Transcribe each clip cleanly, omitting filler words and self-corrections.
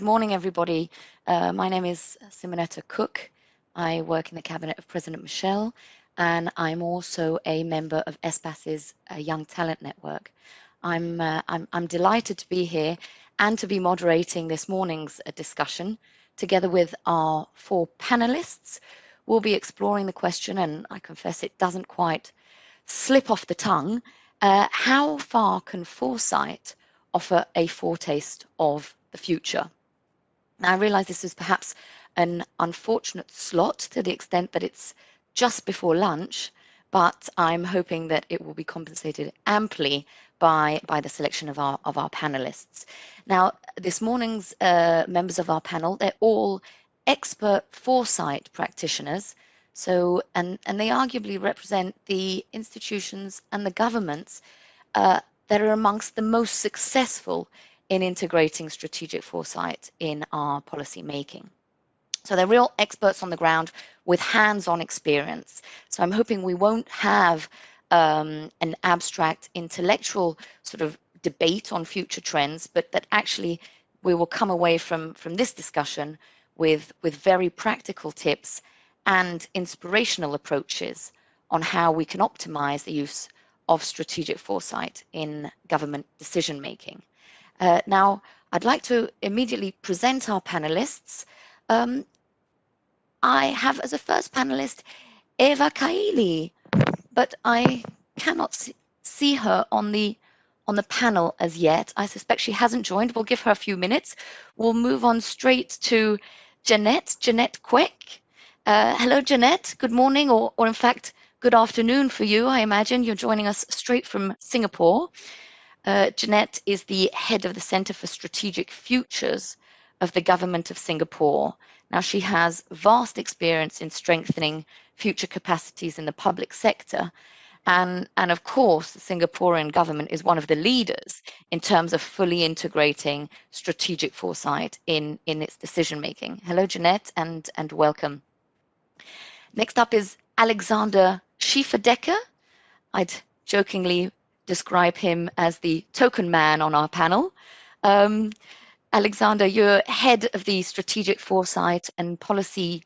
morning, everybody. My name is Simonetta Kwek. I work in the cabinet of President Michel, and I'm also a member of ESPAS's Young Talent Network. I'm delighted to be here and to be moderating this morning's discussion. Together with our four panelists, we'll be exploring the question, and I confess it doesn't quite slip off the tongue, how far can foresight offer a foretaste of the future? Now, I realize this is perhaps an unfortunate slot to the extent that it's just before lunch, but I'm hoping that it will be compensated amply by the selection of our panelists. Now, this morning's members of our panel, they're all expert foresight practitioners. So, and they arguably represent the institutions and the governments that are amongst the most successful in integrating strategic foresight in our policy making. So they're real experts on the ground with hands-on experience. So I'm hoping we won't have an abstract intellectual sort of debate on future trends, but that actually we will come away from this discussion with very practical tips and inspirational approaches on how we can optimize the use of strategic foresight in government decision making. Now, I'd like to immediately present our panelists. I have as a first panelist Eva Kaili, but I cannot see her on the panel as yet. I suspect she hasn't joined. We'll give her a few minutes. We'll move on straight to Jeanette Kwek. Hello, Jeanette. Good morning, or in fact, good afternoon for you. I imagine you're joining us straight from Singapore. Jeanette is the head of the Center for Strategic Futures of the Government of Singapore. Now, she has vast experience in strengthening future capacities in the public sector. And of course, the Singaporean government is one of the leaders in terms of fully integrating strategic foresight in its decision making. Hello, Jeanette, and welcome. Next up is Alexander Schieferdecker. I'd jokingly describe him as the token man on our panel. Alexander, you're head of the Strategic Foresight and Policy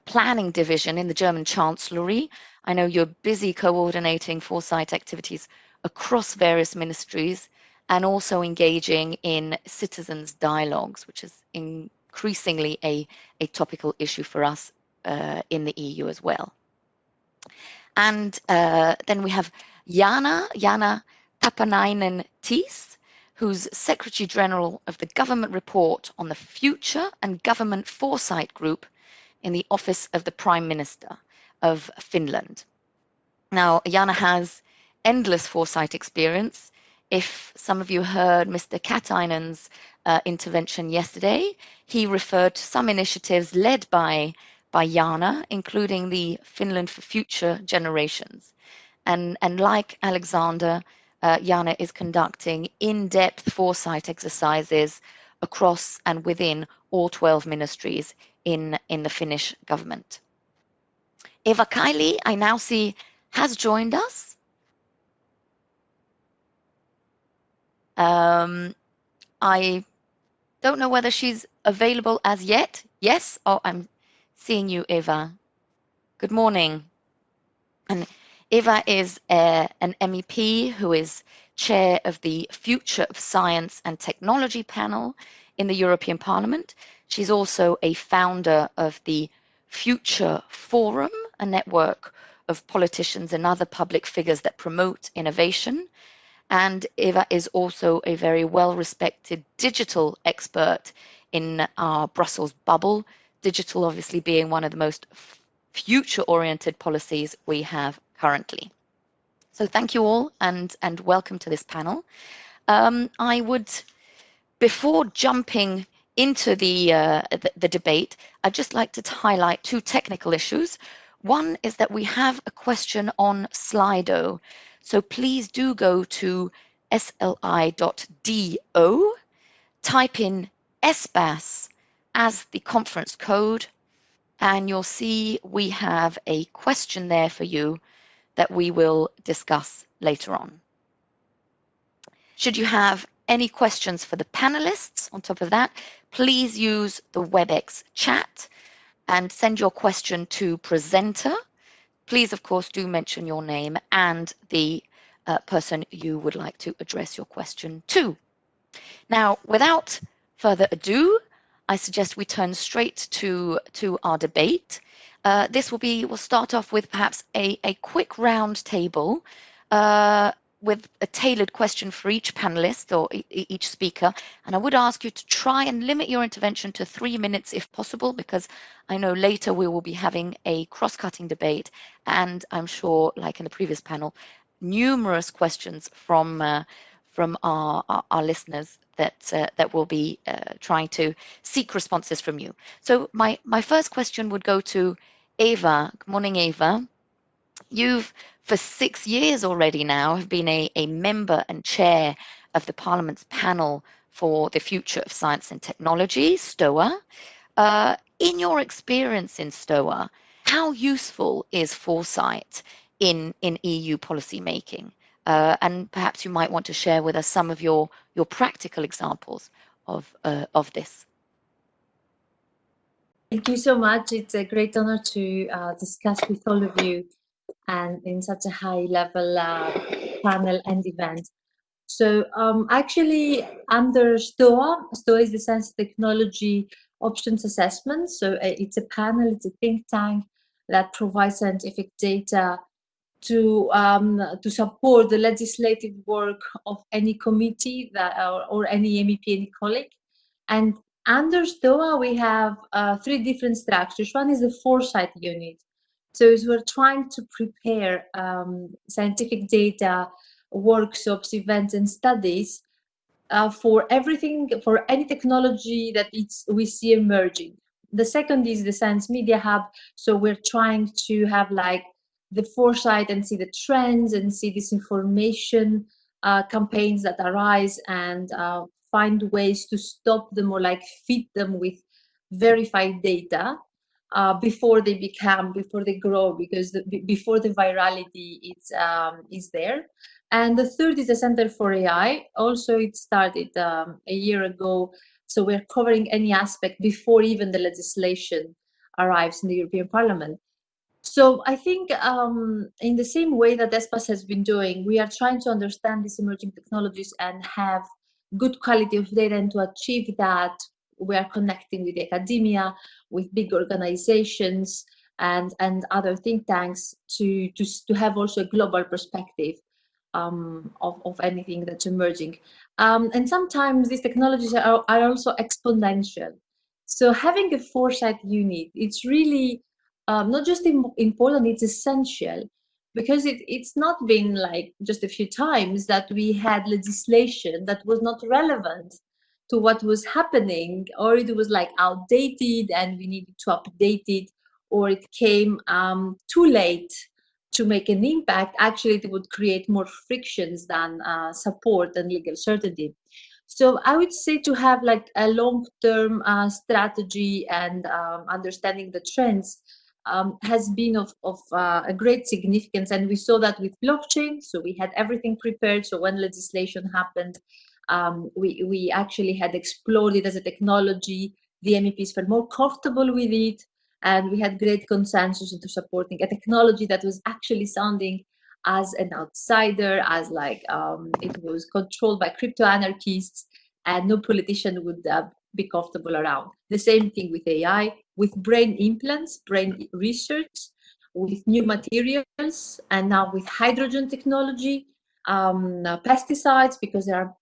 Planning Division in the German Chancellery. I know you're busy coordinating foresight activities across various ministries and also engaging in citizens' dialogues, which is increasingly a topical issue for us in the EU as well. And then we have Jaana Tapanainen-Thiess, who's Secretary General of the Government Report on the Future and Government Foresight Group in the Office of the Prime Minister of Finland. Now, Jaana has endless foresight experience. If some of you heard Mr. Katainen's intervention yesterday, he referred to some initiatives led by Jaana, including the Finland for Future Generations. And like Alexander, Jaana is conducting in-depth foresight exercises across and within all 12 ministries in the Finnish government. Eva Kaili, I now see, has joined us. I don't know whether she's available as yet. Yes, oh, I'm seeing you, Eva. Good morning. And Eva is an MEP who is chair of the Future of Science and Technology panel in the European Parliament. She's also a founder of the Future Forum, a network of politicians and other public figures that promote innovation. And Eva is also a very well-respected digital expert in our Brussels bubble, digital obviously being one of the most future-oriented policies we have currently. So thank you all and welcome to this panel. I would, before jumping into the debate, I'd just like to highlight two technical issues. One is that we have a question on Slido. So please do go to sli.do, type in ESPAS as the conference code, and you'll see we have a question there for you that we will discuss later on. Should you have any questions for the panelists on top of that, please use the WebEx chat and send your question to presenter. Please, of course, do mention your name and the person you would like to address your question to. Now, without further ado, I suggest we turn straight to our debate. We'll start off with perhaps a quick round table with a tailored question for each panelist or each speaker. And I would ask you to try and limit your intervention to 3 minutes if possible, because I know later we will be having a cross-cutting debate. And I'm sure, like in the previous panel, numerous questions from our listeners that will be trying to seek responses from you. So my first question would go to Eva. Good morning, Eva. You've, for 6 years already now, have been a member and chair of the Parliament's panel for the future of science and technology, STOA. In your experience in STOA, how useful is foresight in EU policy making? And perhaps you might want to share with us some of your practical examples of this. Thank you so much. It's a great honor to discuss with all of you and in such a high level panel and event. So actually under STOA is the Science and Technology Options Assessment. So it's a panel, it's a think tank that provides scientific data to support the legislative work of any committee that or any MEP, any colleague. And under STOA, we have 3 different structures. One is the Foresight unit. So as we're trying to prepare scientific data, workshops, events, and studies for everything, for any technology that we see emerging. The second is the Science Media Hub. So we're trying to have like the foresight and see the trends and see disinformation campaigns that arise and find ways to stop them or like feed them with verified data before they grow, because before the virality is there. And the third is the Center for AI. Also, it started a year ago. So we're covering any aspect before even the legislation arrives in the European Parliament. So I think in the same way that ESPAS has been doing, we are trying to understand these emerging technologies and have good quality of data. And to achieve that, we are connecting with academia, with big organizations and other think tanks to have also a global perspective of anything that's emerging. And sometimes these technologies are also exponential. So having a foresight unit, it's really not just important, it's essential, because it's not been like just a few times that we had legislation that was not relevant to what was happening, or it was like outdated and we needed to update it, or it came too late to make an impact. Actually, it would create more frictions than support and legal certainty. So I would say to have like a long-term strategy and understanding the trends has been of a great significance. And we saw that with blockchain. So we had everything prepared. So when legislation happened, we actually had explored it as a technology. The MEPs felt more comfortable with it. And we had great consensus into supporting a technology that was actually sounding as an outsider, as like it was controlled by crypto anarchists, and no politician would be comfortable around. The same thing with AI, with brain implants, brain research, with new materials, and now with hydrogen technology, pesticides, because there are.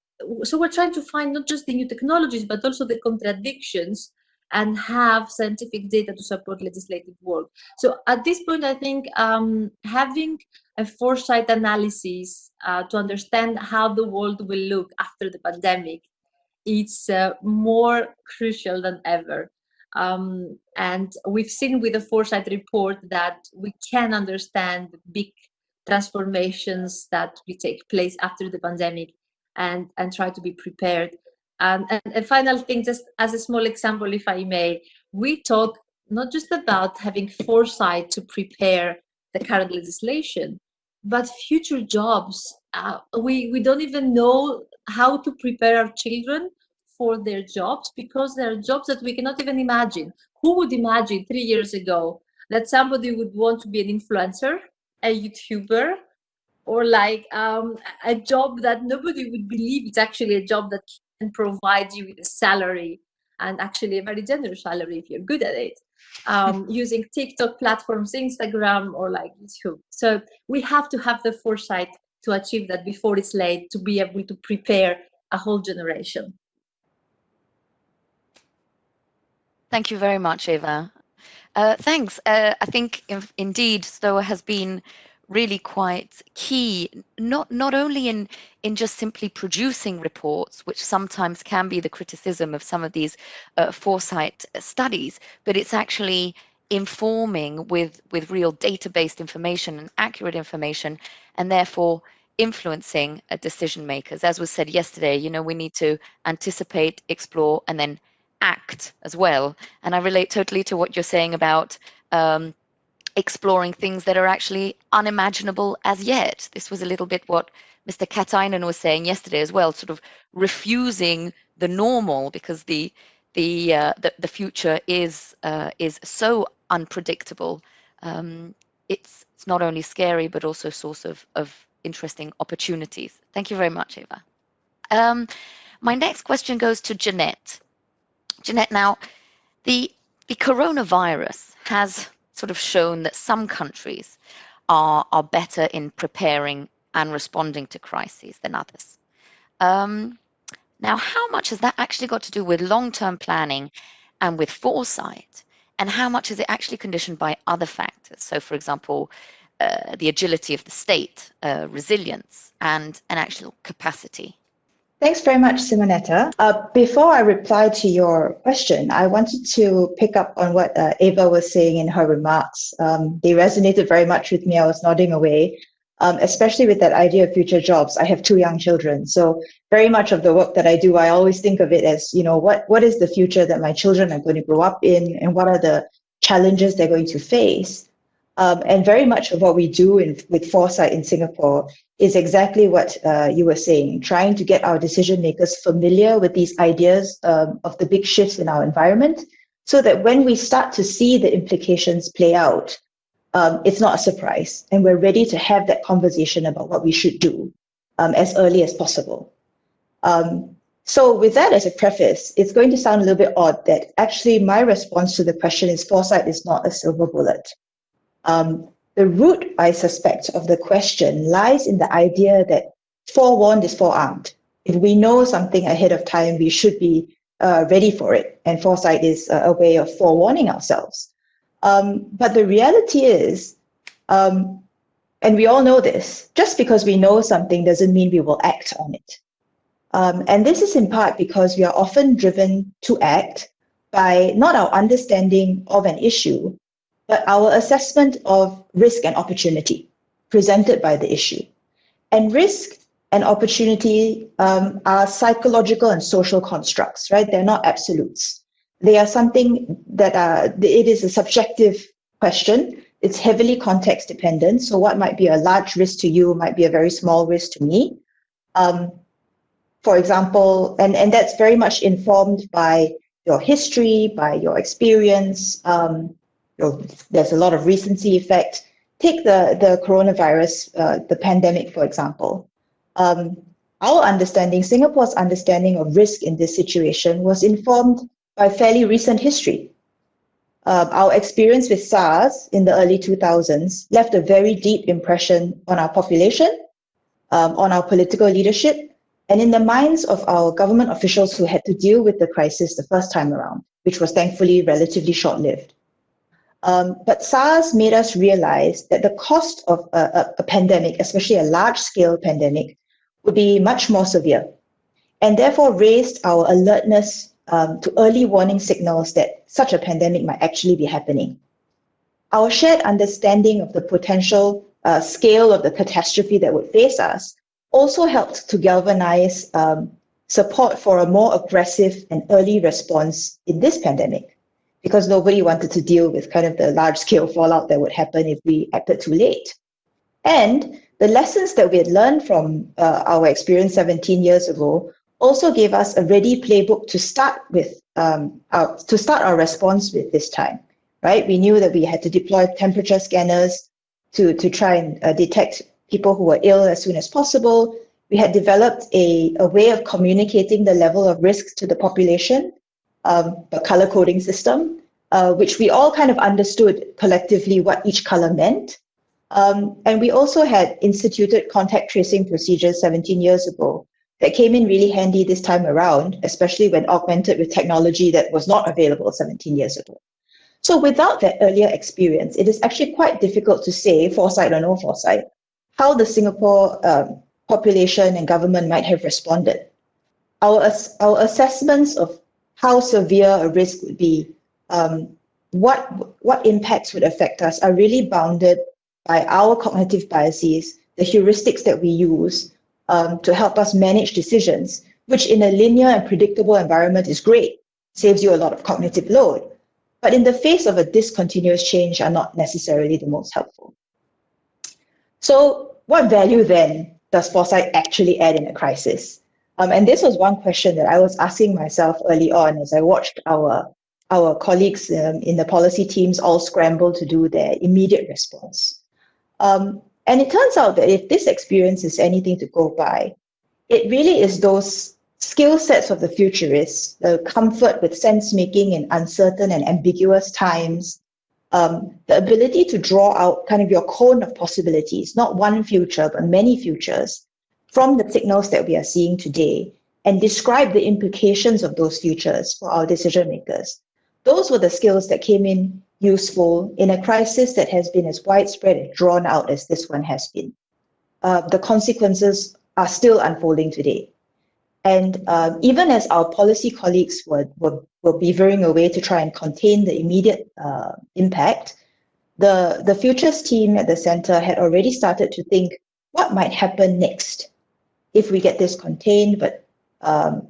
So we're trying to find not just the new technologies, but also the contradictions, and have scientific data to support legislative work. So at this point, I think having a foresight analysis to understand how the world will look after the pandemic, it's more crucial than ever. And we've seen with the Foresight report that we can understand big transformations that will take place after the pandemic, and try to be prepared. And a final thing, just as a small example, if I may, we talk not just about having foresight to prepare the current legislation, but future jobs. We don't even know how to prepare our children for their jobs because there are jobs that we cannot even imagine. Who would imagine 3 years ago that somebody would want to be an influencer, a YouTuber, or like a job that nobody would believe it's actually a job that can provide you with a salary, and actually a very generous salary if you're good at it, using TikTok platforms, Instagram, or like YouTube. So we have to have the foresight to achieve that before it's late, to be able to prepare a whole generation. Thank you very much, Eva. Thanks. I think indeed STOA has been really quite key, not only in just simply producing reports, which sometimes can be the criticism of some of these foresight studies, but it's actually informing with real data-based information and accurate information, and therefore influencing decision makers. As was said yesterday, you know, we need to anticipate, explore, and then act as well. And I relate totally to what you're saying about exploring things that are actually unimaginable as yet. This was a little bit what Mr. Katainen was saying yesterday as well, sort of refusing the normal, because the future is so unpredictable. It's not only scary but also a source of interesting opportunities. Thank you very much, Eva. My next question goes to Jeanette. Jeanette, now the coronavirus has sort of shown that some countries are better in preparing and responding to crises than others. Now, how much has that actually got to do with long-term planning and with foresight? And how much is it actually conditioned by other factors? So, for example, the agility of the state, resilience, and an actual capacity. Thanks very much, Simonetta. Before I reply to your question, I wanted to pick up on what Eva was saying in her remarks. They resonated very much with me. I was nodding away, especially with that idea of future jobs. I have 2 young children, so very much of the work that I do, I always think of it as, you know, what is the future that my children are going to grow up in, and what are the challenges they're going to face. And very much of what we do with Foresight in Singapore is exactly what you were saying, trying to get our decision makers familiar with these ideas of the big shifts in our environment, so that when we start to see the implications play out, it's not a surprise, and we're ready to have that conversation about what we should do as early as possible. So with that as a preface, it's going to sound a little bit odd that actually my response to the question is foresight is not a silver bullet. The root, I suspect, of the question lies in the idea that forewarned is forearmed. If we know something ahead of time, we should be ready for it. And foresight is a way of forewarning ourselves. But the reality is, and we all know this, just because we know something doesn't mean we will act on it. And this is in part because we are often driven to act by not our understanding of an issue, but our assessment of risk and opportunity presented by the issue. And risk and opportunity are psychological and social constructs, right? They're not absolutes. They are something that it is a subjective question. It's heavily context dependent. So what might be a large risk to you might be a very small risk to me. For example, and that's very much informed by your history, by your experience. There's a lot of recency effect. Take the coronavirus, the pandemic, for example. Our understanding, Singapore's understanding of risk in this situation was informed by fairly recent history. Our experience with SARS in the early 2000s left a very deep impression on our population, on our political leadership, and in the minds of our government officials who had to deal with the crisis the first time around, which was thankfully relatively short-lived. But SARS made us realize that the cost of a pandemic, especially a large-scale pandemic, would be much more severe, and therefore raised our alertness to early warning signals that such a pandemic might actually be happening. Our shared understanding of the potential scale of the catastrophe that would face us also helped to galvanize support for a more aggressive and early response in this pandemic, because nobody wanted to deal with kind of the large-scale fallout that would happen if we acted too late. And the lessons that we had learned from our experience 17 years ago also gave us a ready playbook to start with, our response with this time, right? We knew that we had to deploy temperature scanners to try and detect people who were ill as soon as possible. We had developed a way of communicating the level of risks to the population, a color coding system, which we all kind of understood collectively what each color meant. And we also had instituted contact tracing procedures 17 years ago that came in really handy this time around, especially when augmented with technology that was not available 17 years ago. So without that earlier experience, it is actually quite difficult to say, foresight or no foresight, how the Singapore population and government might have responded. Our assessments of how severe a risk would be, what impacts would affect us, are really bounded by our cognitive biases, the heuristics that we use to help us manage decisions, which in a linear and predictable environment is great, saves you a lot of cognitive load. But in the face of a discontinuous change are not necessarily the most helpful. So what value then does foresight actually add in a crisis? And this was one question that I was asking myself early on as I watched our colleagues in the policy teams all scramble to do their immediate response. And it turns out that if this experience is anything to go by, it really is those skill sets of the futurists, the comfort with sense making in uncertain and ambiguous times, the ability to draw out kind of your cone of possibilities, not one future, but many futures, from the signals that we are seeing today, and describe the implications of those futures for our decision makers. Those were the skills that came in useful in a crisis that has been as widespread and drawn out as this one has been. The consequences are still unfolding today. And even as our policy colleagues were beavering away to try and contain the immediate impact, the futures team at the center had already started to think what might happen next if we get this contained, but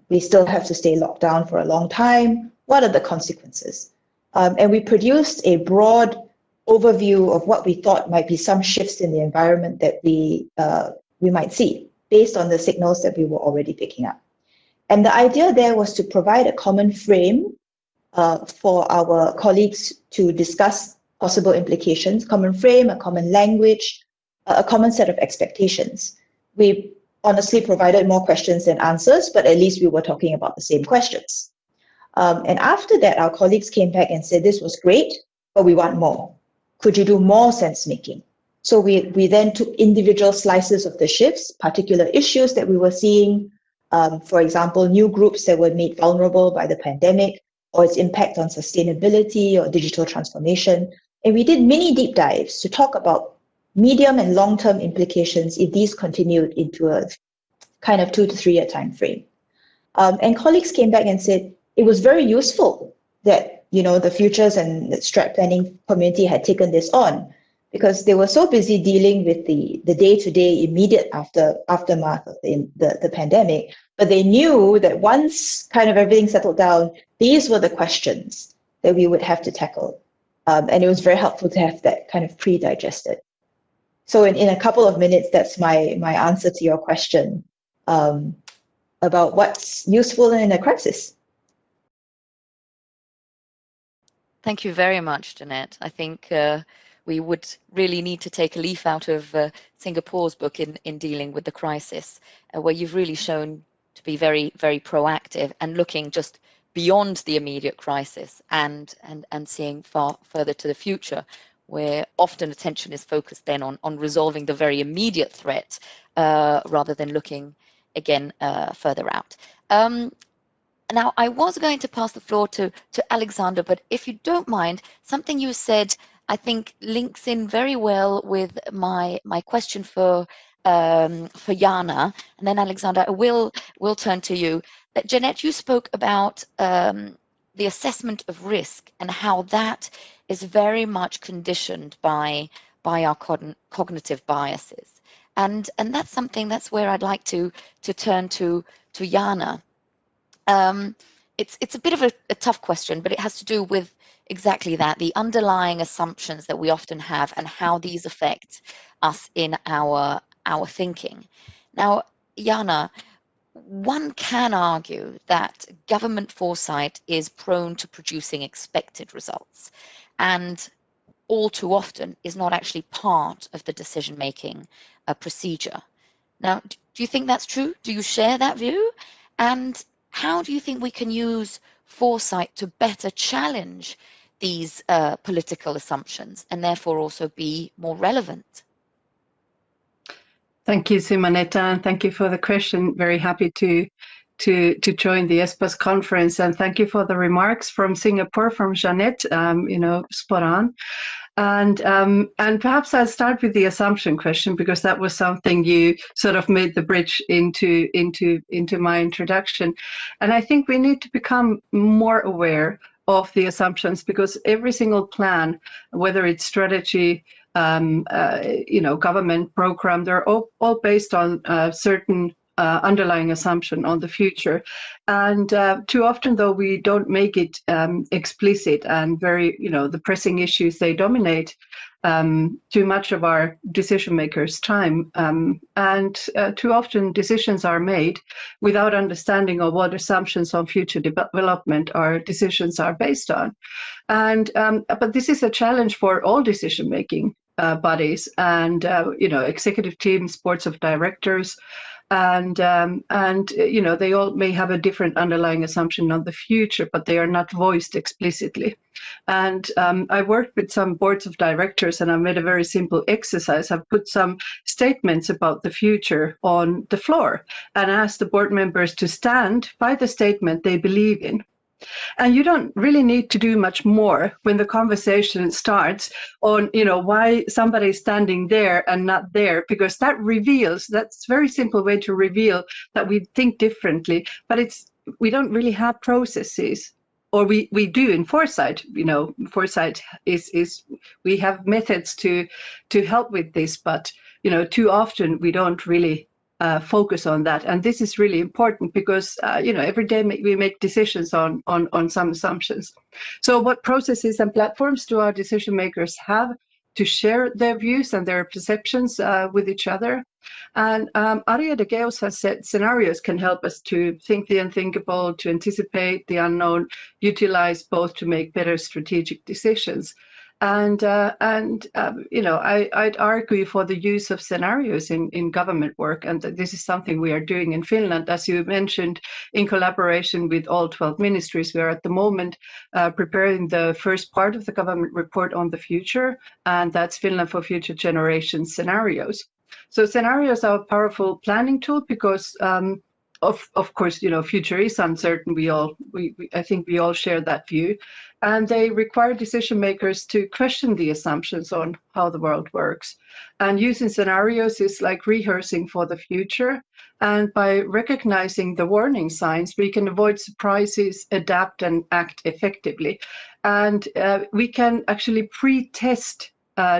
we still have to stay locked down for a long time. What are the consequences? And we produced a broad overview of what we thought might be some shifts in the environment that we might see based on the signals that we were already picking up. And the idea there was to provide a common frame for our colleagues to discuss possible implications, common frame, a common language, a common set of expectations. We honestly provided more questions than answers, but at least we were talking about the same questions. And after that, our colleagues came back and said, this was great, but we want more. Could you do more sense making? So we then took individual slices of the shifts, particular issues that we were seeing, for example, new groups that were made vulnerable by the pandemic, or its impact on sustainability or digital transformation. And we did mini deep dives to talk about medium and long-term implications if these continued into a kind of 2 to 3 year time frame. And colleagues came back and said it was very useful that the futures and the strat planning community had taken this on, because they were so busy dealing with the day-to-day immediate aftermath of the pandemic. But they knew that once kind of everything settled down, these were the questions that we would have to tackle. And it was very helpful to have that kind of pre-digested. So in a couple of minutes, that's my answer to your question about what's useful in a crisis. Thank you very much, Jeanette. I think we would really need to take a leaf out of Singapore's book in dealing with the crisis, where you've really shown to be very, very proactive and looking just beyond the immediate crisis and seeing far further to the future, where often attention is focused then on resolving the very immediate threat rather than looking again further out. Now, I was going to pass the floor to Alexander, but if you don't mind, something you said, I think, links in very well with my question for Jaana, and then Alexander, I will turn to you. Jeanette, you spoke about the assessment of risk and how that is very much conditioned by our cognitive biases, and that's where I'd like to turn to Jaana. It's a bit of a tough question, but it has to do with exactly that, the underlying assumptions that we often have and how these affect us in our thinking. Now, Jaana, one can argue that government foresight is prone to producing expected results, and all too often is not actually part of the decision-making procedure. Now, do you think that's true? Do you share that view? And how do you think we can use foresight to better challenge these political assumptions and therefore also be more relevant? Thank you, Simonetta, and thank you for the question. Very happy to join the ESPAS conference, and thank you for the remarks from Singapore, from Jeanette. Spot on. And perhaps I'll start with the assumption question, because that was something you sort of made the bridge into my introduction. And I think we need to become more aware of the assumptions, because every single plan, whether it's strategy, government program, they're all based on certain underlying assumption on the future. And too often, though, we don't make it explicit, and the pressing issues, they dominate too much of our decision makers' time. And too often decisions are made without understanding of what assumptions on future development our decisions are based on. And but this is a challenge for all decision-making bodies and executive teams, boards of directors, and they all may have a different underlying assumption on the future, but they are not voiced explicitly. And I worked with some boards of directors, and I made a very simple exercise. I've put some statements about the future on the floor and asked the board members to stand by the statement they believe in. And you don't really need to do much more when the conversation starts on, why somebody's standing there and not there, because that's a very simple way to reveal that we think differently, but we don't really have processes, or we do in Foresight. Foresight is we have methods to help with this, but, too often we don't really focus on that. And this is really important because, every day we make decisions on some assumptions. So what processes and platforms do our decision makers have to share their views and their perceptions with each other? And Arja de Geus has said scenarios can help us to think the unthinkable, to anticipate the unknown, utilize both to make better strategic decisions. And I'd argue for the use of scenarios in government work, and this is something we are doing in Finland, as you mentioned, in collaboration with all 12 ministries. We are at the moment preparing the first part of the government report on the future, and that's Finland for Future Generations scenarios. So scenarios are a powerful planning tool because, of course, future is uncertain. I think we all share that view. And they require decision makers to question the assumptions on how the world works. And using scenarios is like rehearsing for the future. And by recognizing the warning signs, we can avoid surprises, adapt, and act effectively. And we can actually pre-test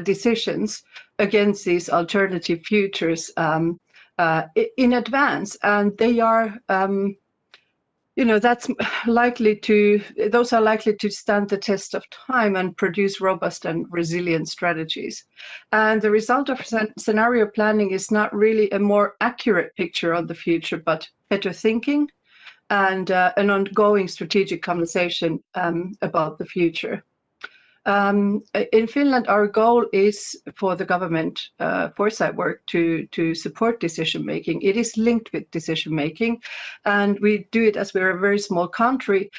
decisions against these alternative futures in advance. And they are those are likely to stand the test of time and produce robust and resilient strategies. And the result of scenario planning is not really a more accurate picture of the future, but better thinking and an ongoing strategic conversation about the future. In Finland, our goal is for the government foresight work to support decision making. It is linked with decision making, and we do it as we're a very small country.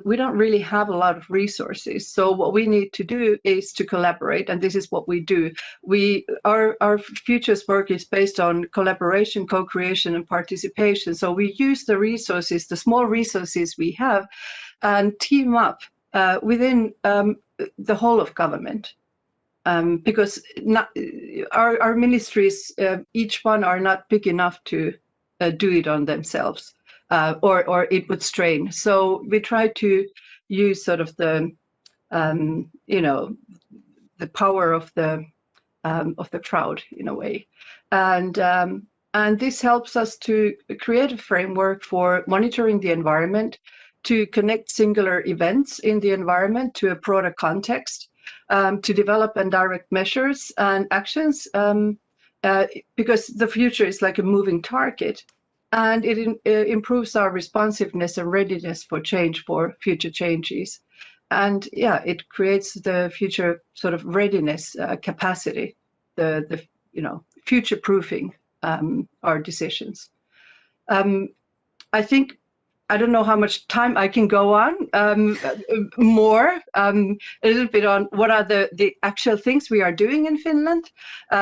We don't really have a lot of resources, so what we need to do is to collaborate, and this is what we do. Our futures work is based on collaboration, co-creation, and participation. So we use the resources, the small resources we have, and team up within the whole of government, because our ministries, each one, are not big enough to do it on themselves, or it would strain. So we try to use sort of the power of the crowd in a way, and this helps us to create a framework for monitoring the environment, to connect singular events in the environment to a broader context, to develop and direct measures and actions, because the future is like a moving target. and it improves our responsiveness and readiness for change, for future changes. And yeah, it creates the future sort of readiness capacity, the future proofing our decisions. I think, I don't know how much time I can go on more, a little bit on what are the actual things we are doing in Finland,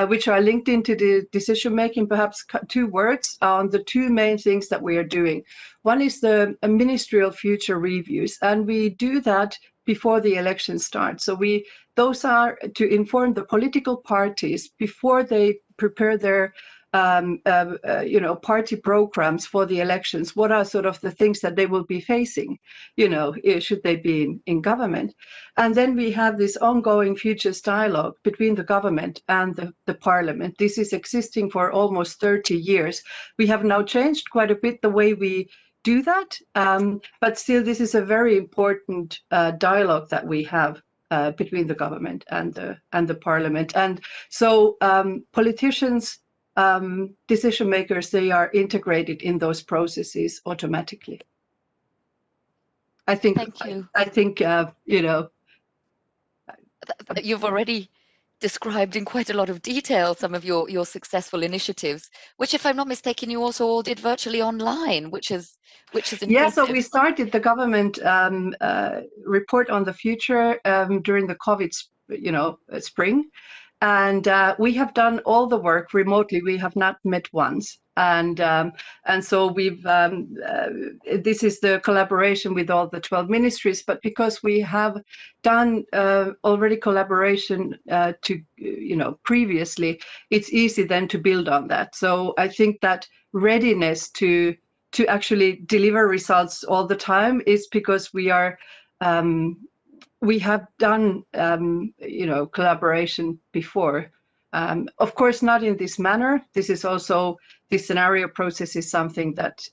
which are linked into the decision making. Perhaps 2 words on the 2 main things that we are doing. One is the ministerial future reviews, and we do that before the election starts. So those are to inform the political parties before they prepare their party programs for the elections. What are sort of the things that they will be facing, should they be in government? And then we have this ongoing futures dialogue between the government and the parliament. This is existing for almost 30 years. We have now changed quite a bit the way we do that, but still this is a very important dialogue that we have between the government and the parliament. And so politicians, decision makers, they are integrated in those processes automatically. I think. Thank you. I think you've already described in quite a lot of detail some of your successful initiatives, which, if I'm not mistaken, you also all did virtually online, which is impressive. Yeah, so we started the government report on the future during the COVID, spring. And we have done all the work remotely. We have not met once, and so we've. This is the collaboration with all the 12 ministries. But because we have done already collaboration previously, it's easy then to build on that. So I think that readiness to actually deliver results all the time is because we are. We have done, collaboration before. Of course, not in this manner. This scenario process is something that,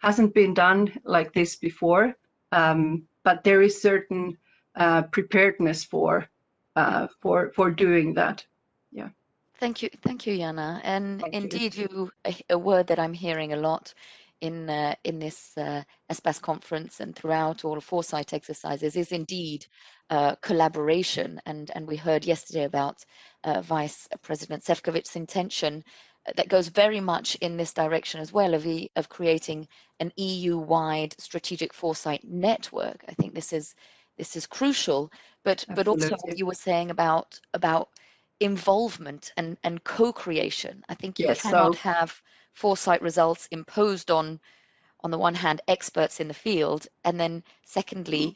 hasn't been done like this before. But there is certain preparedness for doing that. Yeah. Thank you, Jaana. And indeed, you. A word that I'm hearing a lot in this ESPAS conference and throughout all foresight exercises is indeed collaboration. And we heard yesterday about Vice President Šefčovič's intention that goes very much in this direction as well of creating an EU-wide strategic foresight network. I think this is crucial. But also what you were saying about involvement and co-creation. I think you cannot have foresight results imposed on the one hand experts in the field, and then secondly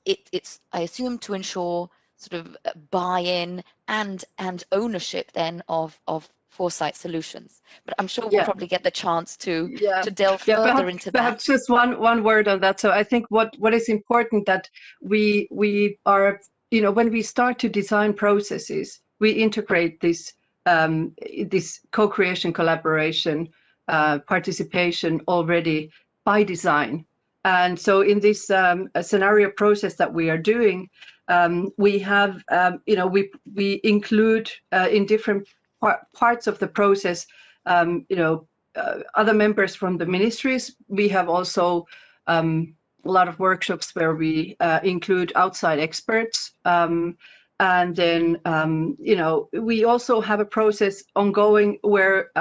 it's I assume to ensure sort of buy-in and ownership then of foresight solutions. But I'm sure we'll probably get the chance to delve further into that. Perhaps just one word on that. So I think what is important that we are, when we start to design processes, we integrate this co-creation, collaboration, participation already by design. And so in this scenario process that we are doing, we have, we include in different parts of the process, other members from the ministries. We have also a lot of workshops where we include outside experts. And then, we also have a process ongoing where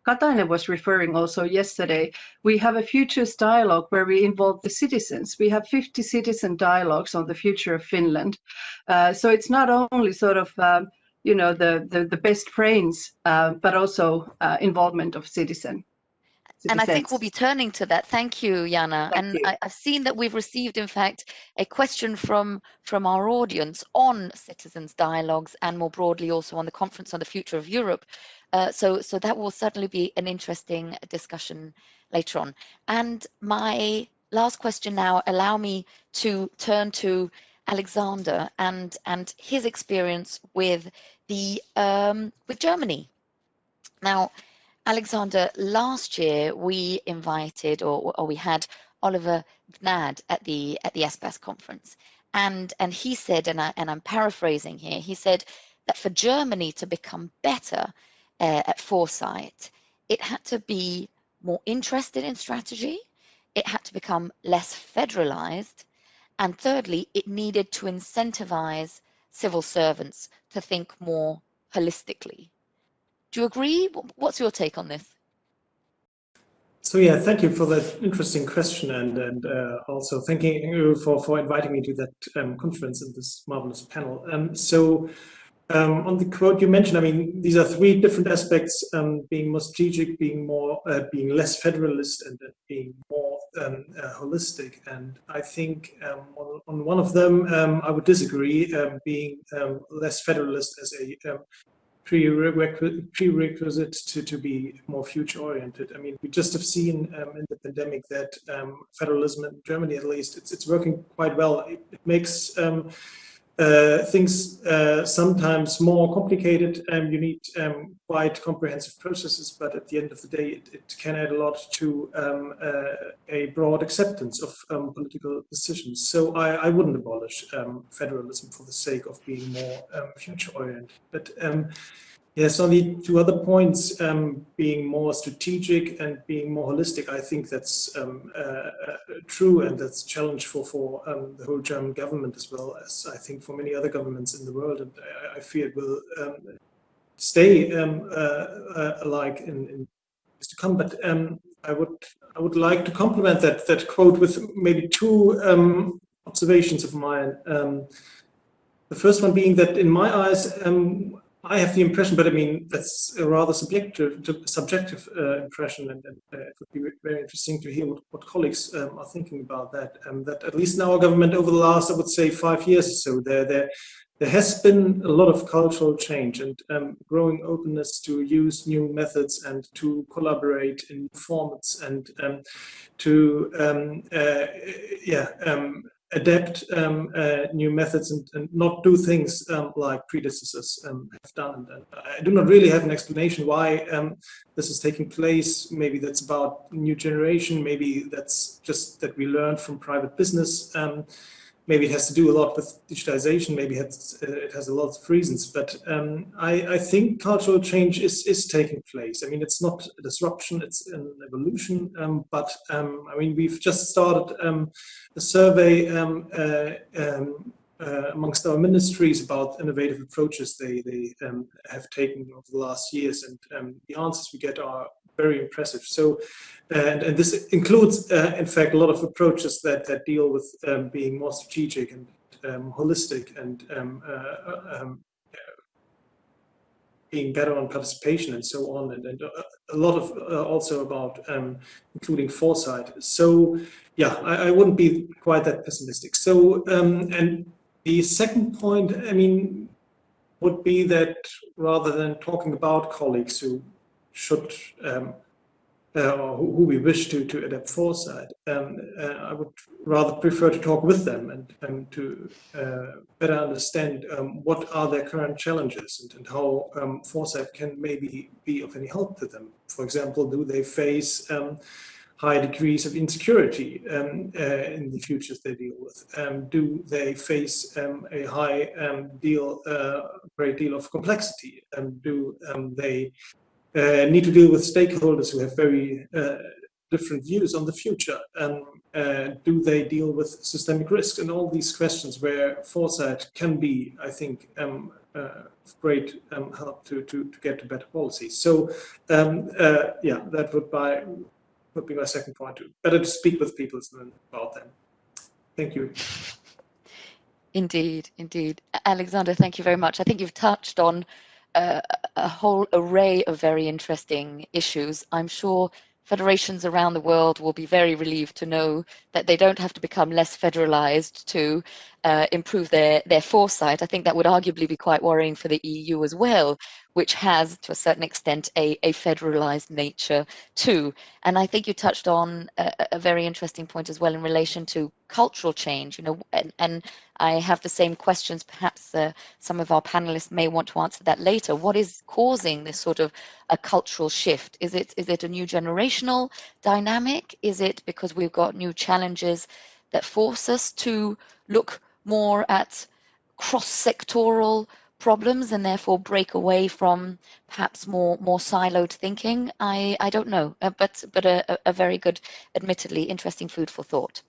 Katainen was referring also yesterday. We have a futures dialogue where we involve the citizens. We have 50 citizen dialogues on the future of Finland. So it's not only sort of, the best brains, but also involvement of citizens. And I think we'll be turning to that. Thank you, Jaana. Thank you. I've seen that we've received, in fact, a question from our audience on citizens' dialogues and more broadly also on the Conference on the Future of Europe. So that will certainly be an interesting discussion later on. And my last question now, allow me to turn to Alexander and his experience with with Germany. Now, Alexander, last year we invited or we had Oliver Gnad at the ESPAS conference, and he said, and I'm paraphrasing here, he said that for Germany to become better at foresight, it had to be more interested in strategy, it had to become less federalized, and thirdly, it needed to incentivize civil servants to think more holistically. Do you agree? What's your take on this? So yeah, thank you for that interesting question, and also thanking you for inviting me to that conference and this marvelous panel. On the quote you mentioned, I mean, these are three different aspects: being more strategic, being less federalist, and being more holistic. And I think on one of them, I would disagree. Being less federalist as a prerequisite to be more future oriented. I mean, we just have seen in the pandemic that federalism in Germany, at least, it's working quite well. It makes things sometimes more complicated. You need quite comprehensive processes, but at the end of the day, it can add a lot to a broad acceptance of political decisions. So I wouldn't abolish federalism for the sake of being more future-oriented. But yes, on the two other points, being more strategic and being more holistic, I think that's true, and that's a challenge for the whole German government, as well as I think for many other governments in the world, and I fear it will stay alike in years to come. But I would like to complement that quote with maybe two observations of mine. The first one being that in my eyes, I have the impression, but I mean, that's a rather subjective impression, and it would be very interesting to hear what colleagues are thinking about that. That at least in our government over the last, I would say, 5 years or so, there has been a lot of cultural change and growing openness to use new methods and to collaborate in formats and to adapt new methods and not do things like predecessors have done. And I do not really have an explanation why this is taking place. Maybe that's about new generation. Maybe that's just that we learned from private business. Maybe it has to do a lot with digitization. Maybe it has a lot of reasons. But I think cultural change is taking place. I mean, it's not a disruption, it's an evolution. But I mean, we've just started a survey amongst our ministries about innovative approaches they have taken over the last years. And the answers we get are very impressive. So, and this includes, in fact, a lot of approaches that deal with being more strategic and holistic and being better on participation and so on, and a lot of also about including foresight. So, yeah, I wouldn't be quite that pessimistic. So, and the second point, I mean, would be that rather than talking about colleagues who should or who we wish to adapt foresight, I would rather prefer to talk with them and to better understand what are their current challenges and how foresight can maybe be of any help to them. For example, do they face high degrees of insecurity in the futures they deal with? Do they face a great deal of complexity? Do they need to deal with stakeholders who have very different views on the future? Do they deal with systemic risk? And all these questions where foresight can be, I think, great help to get to better policies. So, yeah, that would be my second point too. Better to speak with people than about them. Thank you. Indeed, indeed. Alexander, thank you very much. I think you've touched on a whole array of very interesting issues. I'm sure federations around the world will be very relieved to know that they don't have to become less federalized to improve their foresight. I think that would arguably be quite worrying for the EU as well, which has, to a certain extent, a federalized nature too. And I think you touched on a very interesting point as well in relation to cultural change, you know, and I have the same questions. Perhaps some of our panelists may want to answer that later. What is causing this sort of a cultural shift? Is it a new generational dynamic? Is it because we've got new challenges that force us to look more at cross-sectoral problems and therefore break away from perhaps more siloed thinking? I don't know, but a very good, admittedly interesting food for thought.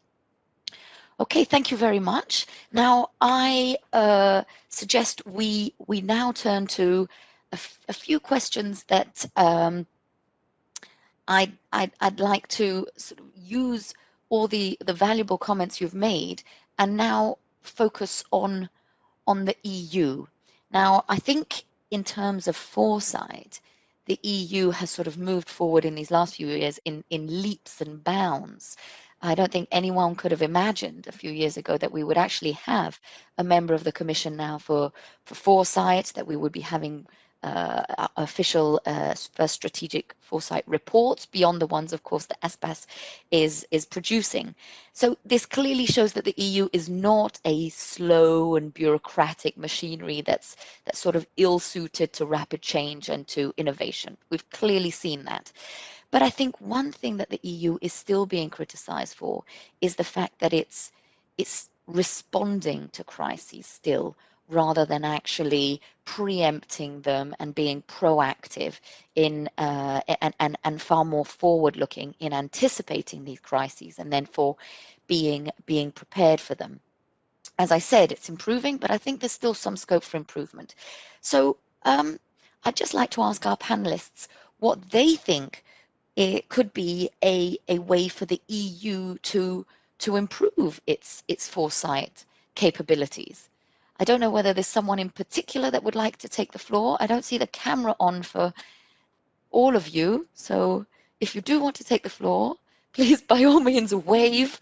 Okay, thank you very much. Now I suggest we now turn to a few questions that I'd like to sort of use all the valuable comments you've made and now focus on the EU. Now, I think in terms of foresight, the EU has sort of moved forward in these last few years in leaps and bounds. I don't think anyone could have imagined a few years ago that we would actually have a member of the Commission now for foresight, that we would be having official first strategic foresight reports beyond the ones, of course, that ESPAS is producing. So this clearly shows that the EU is not a slow and bureaucratic machinery that's sort of ill-suited to rapid change and to innovation. We've clearly seen that. But I think one thing that the EU is still being criticized for is the fact that it's responding to crises still, rather than actually preempting them and being proactive in and far more forward-looking in anticipating these crises and then for being prepared for them. As I said, it's improving, but I think there's still some scope for improvement. So I'd just like to ask our panelists what they think it could be a way for the EU to improve its foresight capabilities. I don't know whether there's someone in particular that would like to take the floor. I don't see the camera on for all of you. So if you do want to take the floor, please by all means wave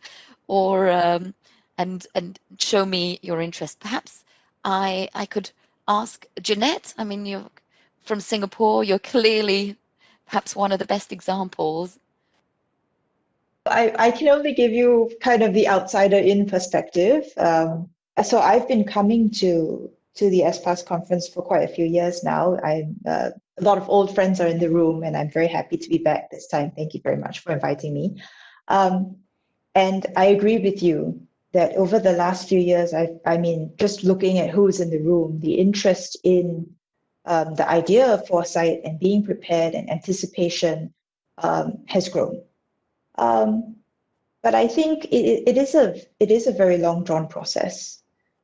or and show me your interest. Perhaps I could ask Jeanette. I mean, you're from Singapore. You're clearly perhaps one of the best examples. I can only give you kind of the outsider-in perspective. So I've been coming to the ESPAS conference for quite a few years now. A lot of old friends are in the room, and I'm very happy to be back this time. Thank you very much for inviting me. And I agree with you that over the last few years, I mean, just looking at who's in the room, the interest in the idea of foresight and being prepared and anticipation has grown. But I think it is a very long drawn process.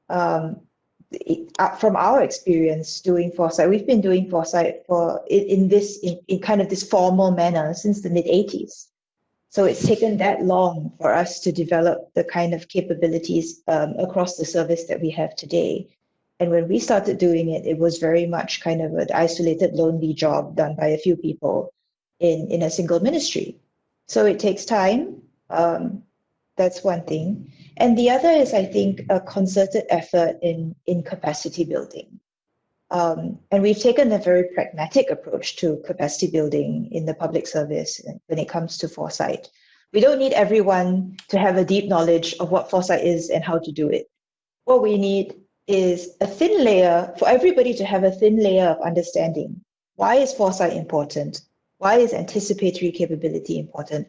From our experience doing foresight, we've been doing foresight in kind of this formal manner since the mid-80s. So it's taken that long for us to develop the kind of capabilities across the service that we have today. And when we started doing it, it was very much kind of an isolated, lonely job done by a few people in a single ministry. So it takes time. That's one thing. And the other is, I think, a concerted effort in capacity building. And we've taken a very pragmatic approach to capacity building in the public service when it comes to foresight. We don't need everyone to have a deep knowledge of what foresight is and how to do it. What we need is a thin layer, for everybody to have a thin layer of understanding. Why is foresight important? Why is anticipatory capability important?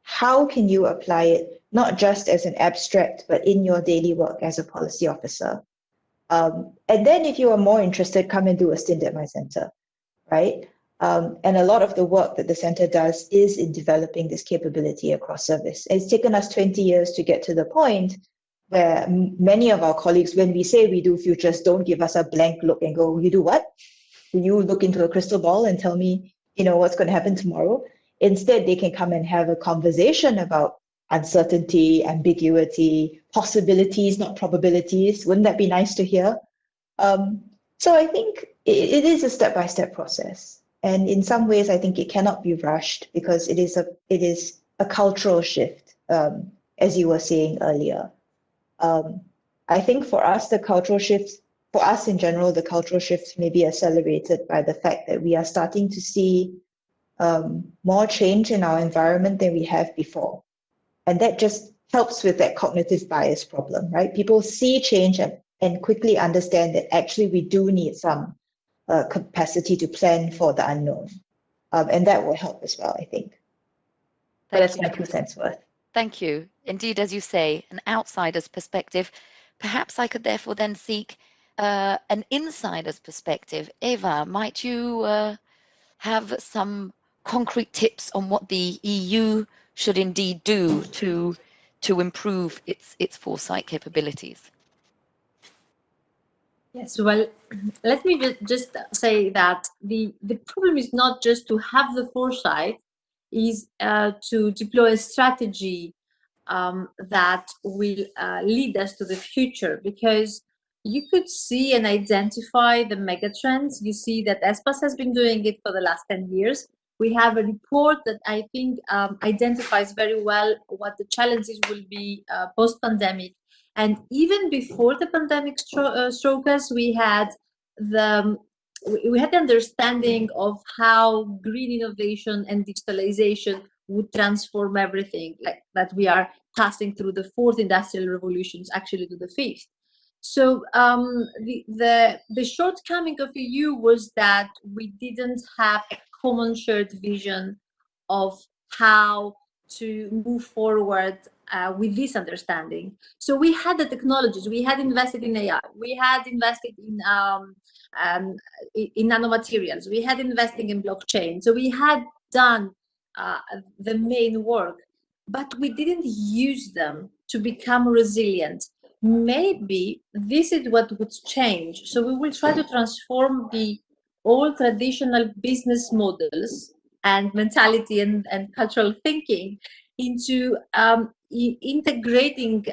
How can you apply it, not just as an abstract, but in your daily work as a policy officer? And then if you are more interested, come and do a stint at my center, right? And a lot of the work that the center does is in developing this capability across service. It's taken us 20 years to get to the point where many of our colleagues, when we say we do futures, don't give us a blank look and go, you do what? Do you look into a crystal ball and tell me, what's going to happen tomorrow? Instead, they can come and have a conversation about uncertainty, ambiguity, possibilities, not probabilities. Wouldn't that be nice to hear? So I think it is a step-by-step process. And in some ways, I think it cannot be rushed because it is a cultural shift, as you were saying earlier. I think for us, for us in general, the cultural shift may be accelerated by the fact that we are starting to see more change in our environment than we have before. And that just helps with that cognitive bias problem, right? People see change and quickly understand that actually we do need some capacity to plan for the unknown. And that will help as well, I think. But that's my 2 cents worth. Thank you. Indeed, as you say, an outsider's perspective. Perhaps I could therefore then seek an insider's perspective, Eva, might you have some concrete tips on what the EU should indeed do to improve its foresight capabilities? Yes, well, let me just say that the problem is not just to have the foresight, is to deploy a strategy that will lead us to the future, because you could see and identify the megatrends. You see that ESPAS has been doing it for the last 10 years. We have a report that I think identifies very well what the challenges will be post-pandemic. And even before the pandemic struck us, we had the understanding of how green innovation and digitalization would transform everything, like that we are passing through the fourth industrial revolutions, actually to the fifth. So the shortcoming of EU was that we didn't have a common shared vision of how to move forward with this understanding. So we had the technologies, we had invested in AI, we had invested in nanomaterials, we had investing in blockchain. So we had done the main work, but we didn't use them to become resilient. Maybe this is what would change. So we will try to transform the old traditional business models and mentality and cultural thinking into integrating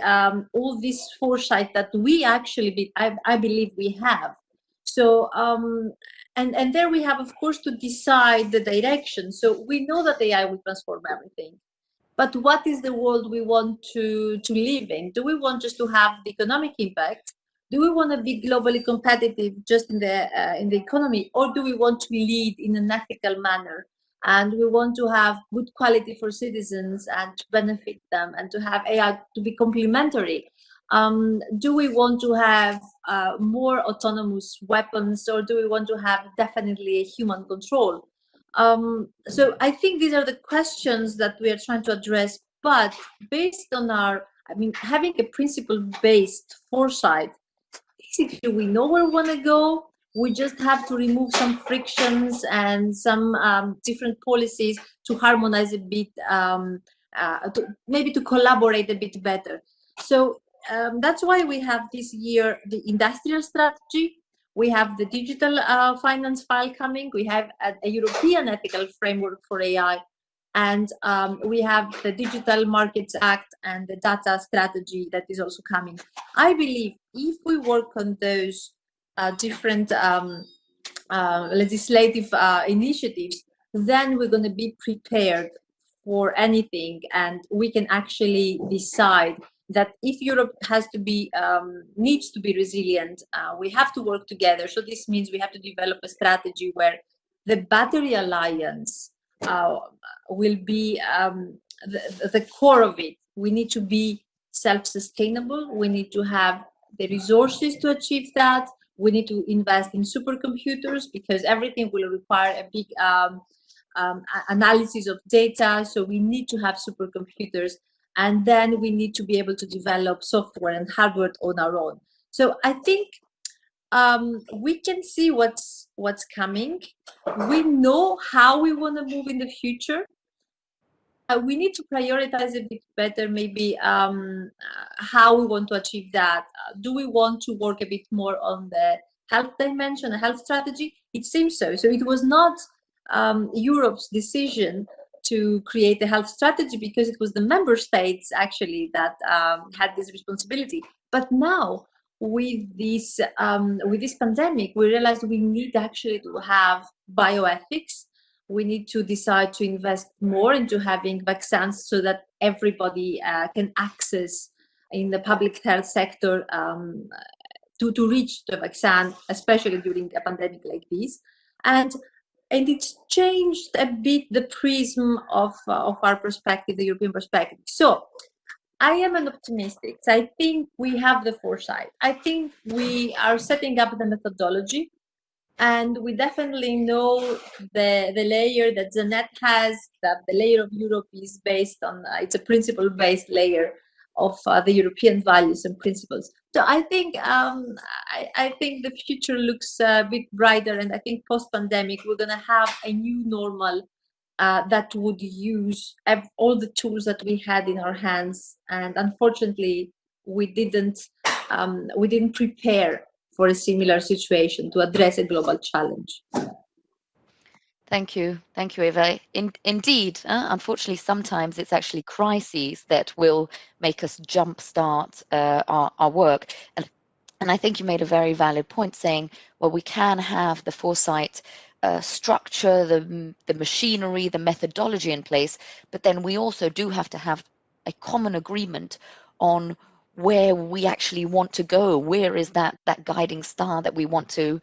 all this foresight that we actually, I believe we have. So, and there we have, of course, to decide the direction. So we know that AI will transform everything. But what is the world we want to live in? Do we want just to have the economic impact? Do we want to be globally competitive just in the economy, or do we want to lead in an ethical manner? And we want to have good quality for citizens and to benefit them, and to have AI to be complementary. Do we want to have more autonomous weapons, or do we want to have definitely a human control? So I think these are the questions that we are trying to address, but based on having a principle-based foresight, basically we know where we want to go. We just have to remove some frictions and some different policies to harmonize a bit, maybe to collaborate a bit better. So that's why we have this year the industrial strategy. We have the digital finance file coming. We have a European ethical framework for AI. And we have the Digital Markets Act and the data strategy that is also coming. I believe if we work on those different legislative initiatives, then we're going to be prepared for anything. And we can actually decide that if Europe has to be needs to be resilient, we have to work together. So this means we have to develop a strategy where the battery alliance will be the core of it. We need to be self-sustainable. We need to have the resources to achieve that. We need to invest in supercomputers, because everything will require a big analysis of data. So we need to have supercomputers. And then we need to be able to develop software and hardware on our own. So I think we can see what's coming. We know how we want to move in the future. We need to prioritize a bit better, maybe how we want to achieve that. Do we want to work a bit more on the health dimension, a health strategy? It seems so. So it was not Europe's decision to create a health strategy, because it was the member states actually that had this responsibility. But now with this pandemic, we realized we need actually to have bioethics. We need to decide to invest more into having vaccines so that everybody can access in the public health sector to reach the vaccine, especially during a pandemic like this. And it's changed a bit the prism of our perspective, the European perspective. So I am an optimistic. I think we have the foresight. I think we are setting up the methodology, and we definitely know the layer that Jeanette has, that the layer of Europe is based on, it's a principle-based layer. the European values and principles. So I think I think the future looks a bit brighter, and I think post-pandemic we're going to have a new normal that would use all the tools that we had in our hands, and unfortunately we didn't prepare for a similar situation to address a global challenge. Thank you, Eva. Indeed, unfortunately, sometimes it's actually crises that will make us jumpstart our work. And I think you made a very valid point saying, well, we can have the foresight structure, the machinery, the methodology in place, but then we also do have to have a common agreement on where we actually want to go. Where is that guiding star that we want to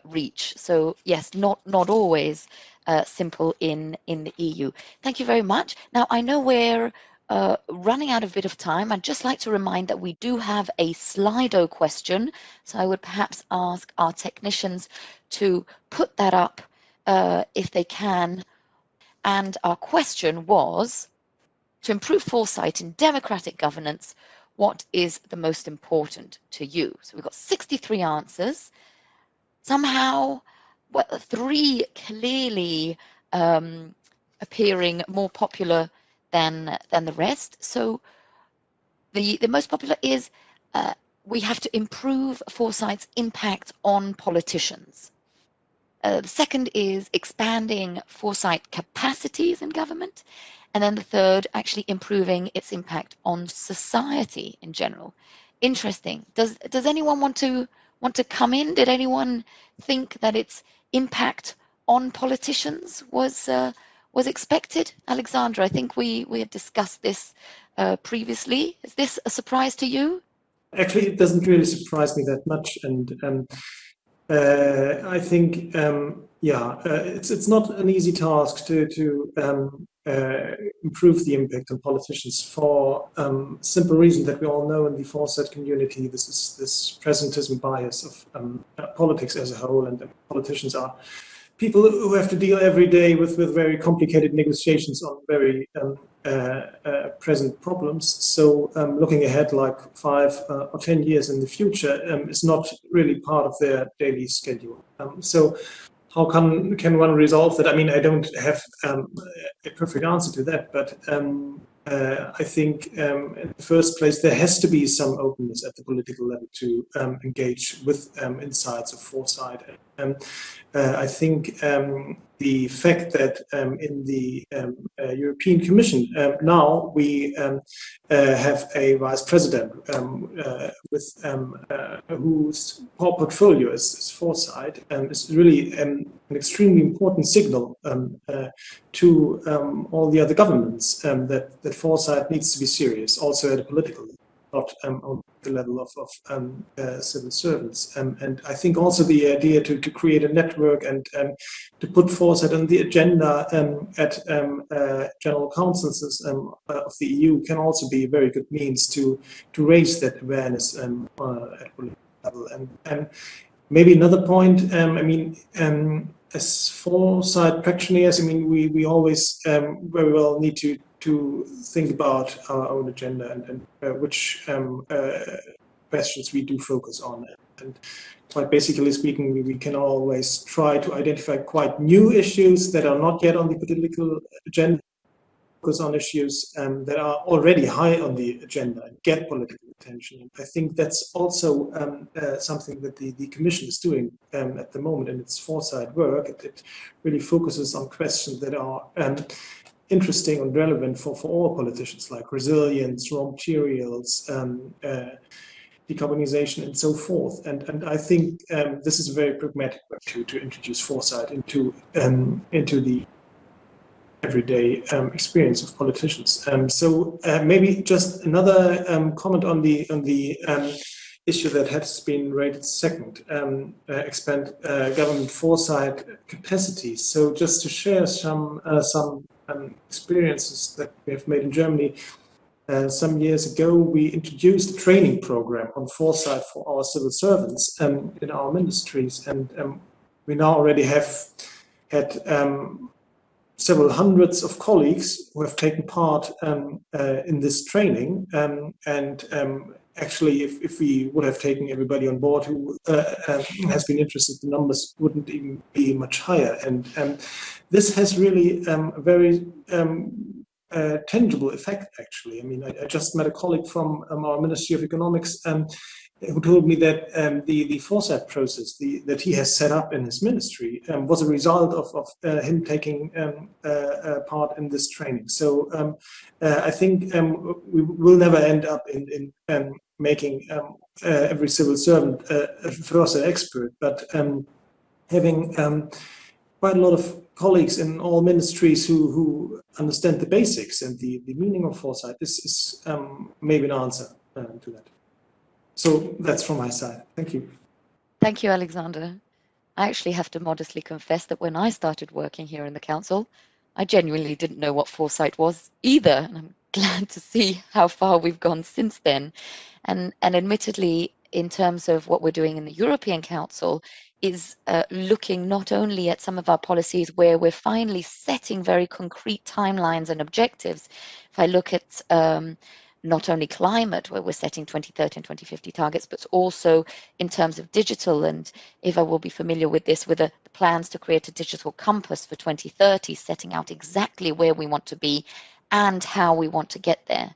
reach? So yes, not always simple in the EU. Thank you very much. Now I know we're running out of a bit of time. I'd just like to remind that we do have a Slido question, so I would perhaps ask our technicians to put that up if they can. And our question was, to improve foresight in democratic governance, what is the most important to you? So we've got 63 answers. Somehow, well, 3 clearly appearing more popular than the rest. So the most popular is we have to improve foresight's impact on politicians. The second is expanding foresight capacities in government. And then the third, actually improving its impact on society in general. Interesting. Does anyone want to come in? Did anyone think that its impact on politicians was expected? Alexandra, I think we had discussed this previously. Is this a surprise to you? Actually, it doesn't really surprise me that much, and I think it's not an easy task to improve the impact on politicians for simple reason that we all know in the foresight community this presentism bias of politics as a whole, and politicians are people who have to deal every day with very complicated negotiations on very present problems. So looking ahead like 5 or 10 years in the future is not really part of their daily schedule. So how can one resolve that? I mean, I don't have a perfect answer to that, but I think in the first place there has to be some openness at the political level to engage with insights of foresight. I think the fact that in the European Commission now we have a vice president with whose portfolio is foresight is really an extremely important signal to all the other governments that foresight needs to be serious, also at a political level, not on the level of civil servants. And I think also the idea to create a network and to put foresight on the agenda at general councils of the EU can also be a very good means to raise that awareness at political level. And maybe another point, I mean, as foresight practitioners, I mean, we always very well need to think about our own agenda and which questions we do focus on. And quite basically speaking, we can always try to identify quite new issues that are not yet on the political agenda, focus on issues that are already high on the agenda and get political attention. And I think that's also something that the Commission is doing at the moment in its foresight work. It really focuses on questions that are interesting and relevant for all politicians, like resilience, raw materials, decarbonization, and so forth. And I think this is a very pragmatic way to introduce foresight into the everyday experience of politicians. So maybe just another comment on the issue that has been rated second, expand government foresight capacities. So just to share some experiences that we have made in Germany. Some years ago, we introduced a training program on foresight for our civil servants in our ministries, and we now already have had several hundreds of colleagues who have taken part in this training, and actually, if we would have taken everybody on board who has been interested, the numbers wouldn't even be much higher. And this has really a very tangible effect, actually. I mean, I just met a colleague from our Ministry of Economics who told me that the Foresight process that he has set up in his ministry was a result of him taking part in this training. So I think we will never end up in making every civil servant a Foresight expert, but having quite a lot of colleagues in all ministries who understand the basics and the meaning of foresight, this is maybe an answer to that. So that's from my side. Thank you. Thank you, Alexander. I actually have to modestly confess that when I started working here in the council, I genuinely didn't know what foresight was either. And I'm glad to see how far we've gone since then. And admittedly, in terms of what we're doing in the European Council, is looking not only at some of our policies where we're finally setting very concrete timelines and objectives. If I look at not only climate, where we're setting 2030 and 2050 targets, but also in terms of digital, and Eva will be familiar with this, with the plans to create a digital compass for 2030, setting out exactly where we want to be and how we want to get there.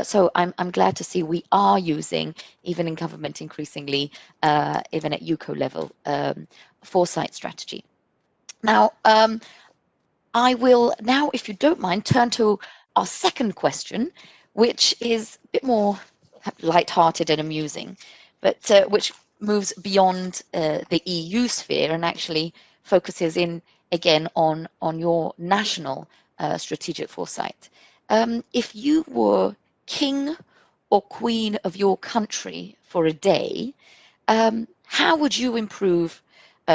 So I'm glad to see we are using, even in government increasingly, even at UCO level, foresight strategy. Now, I will now, if you don't mind, turn to our second question, which is a bit more light-hearted and amusing, but which moves beyond the EU sphere and actually focuses in again on your national strategic foresight. If you were king or queen of your country for a day, how would you improve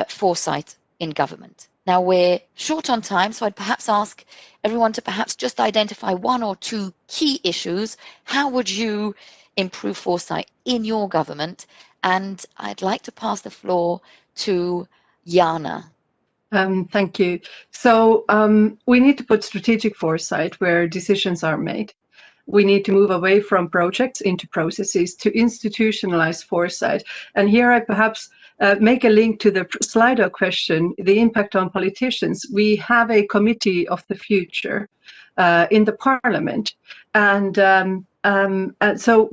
foresight in government? Now we're short on time, so I'd perhaps ask everyone to perhaps just identify one or two key issues. How would you improve foresight in your government? And I'd like to pass the floor to Jaana. Thank you. So we need to put strategic foresight where decisions are made. We need to move away from projects into processes to institutionalize foresight. And here I perhaps make a link to the Slido question, the impact on politicians. We have a committee of the future in the parliament. And so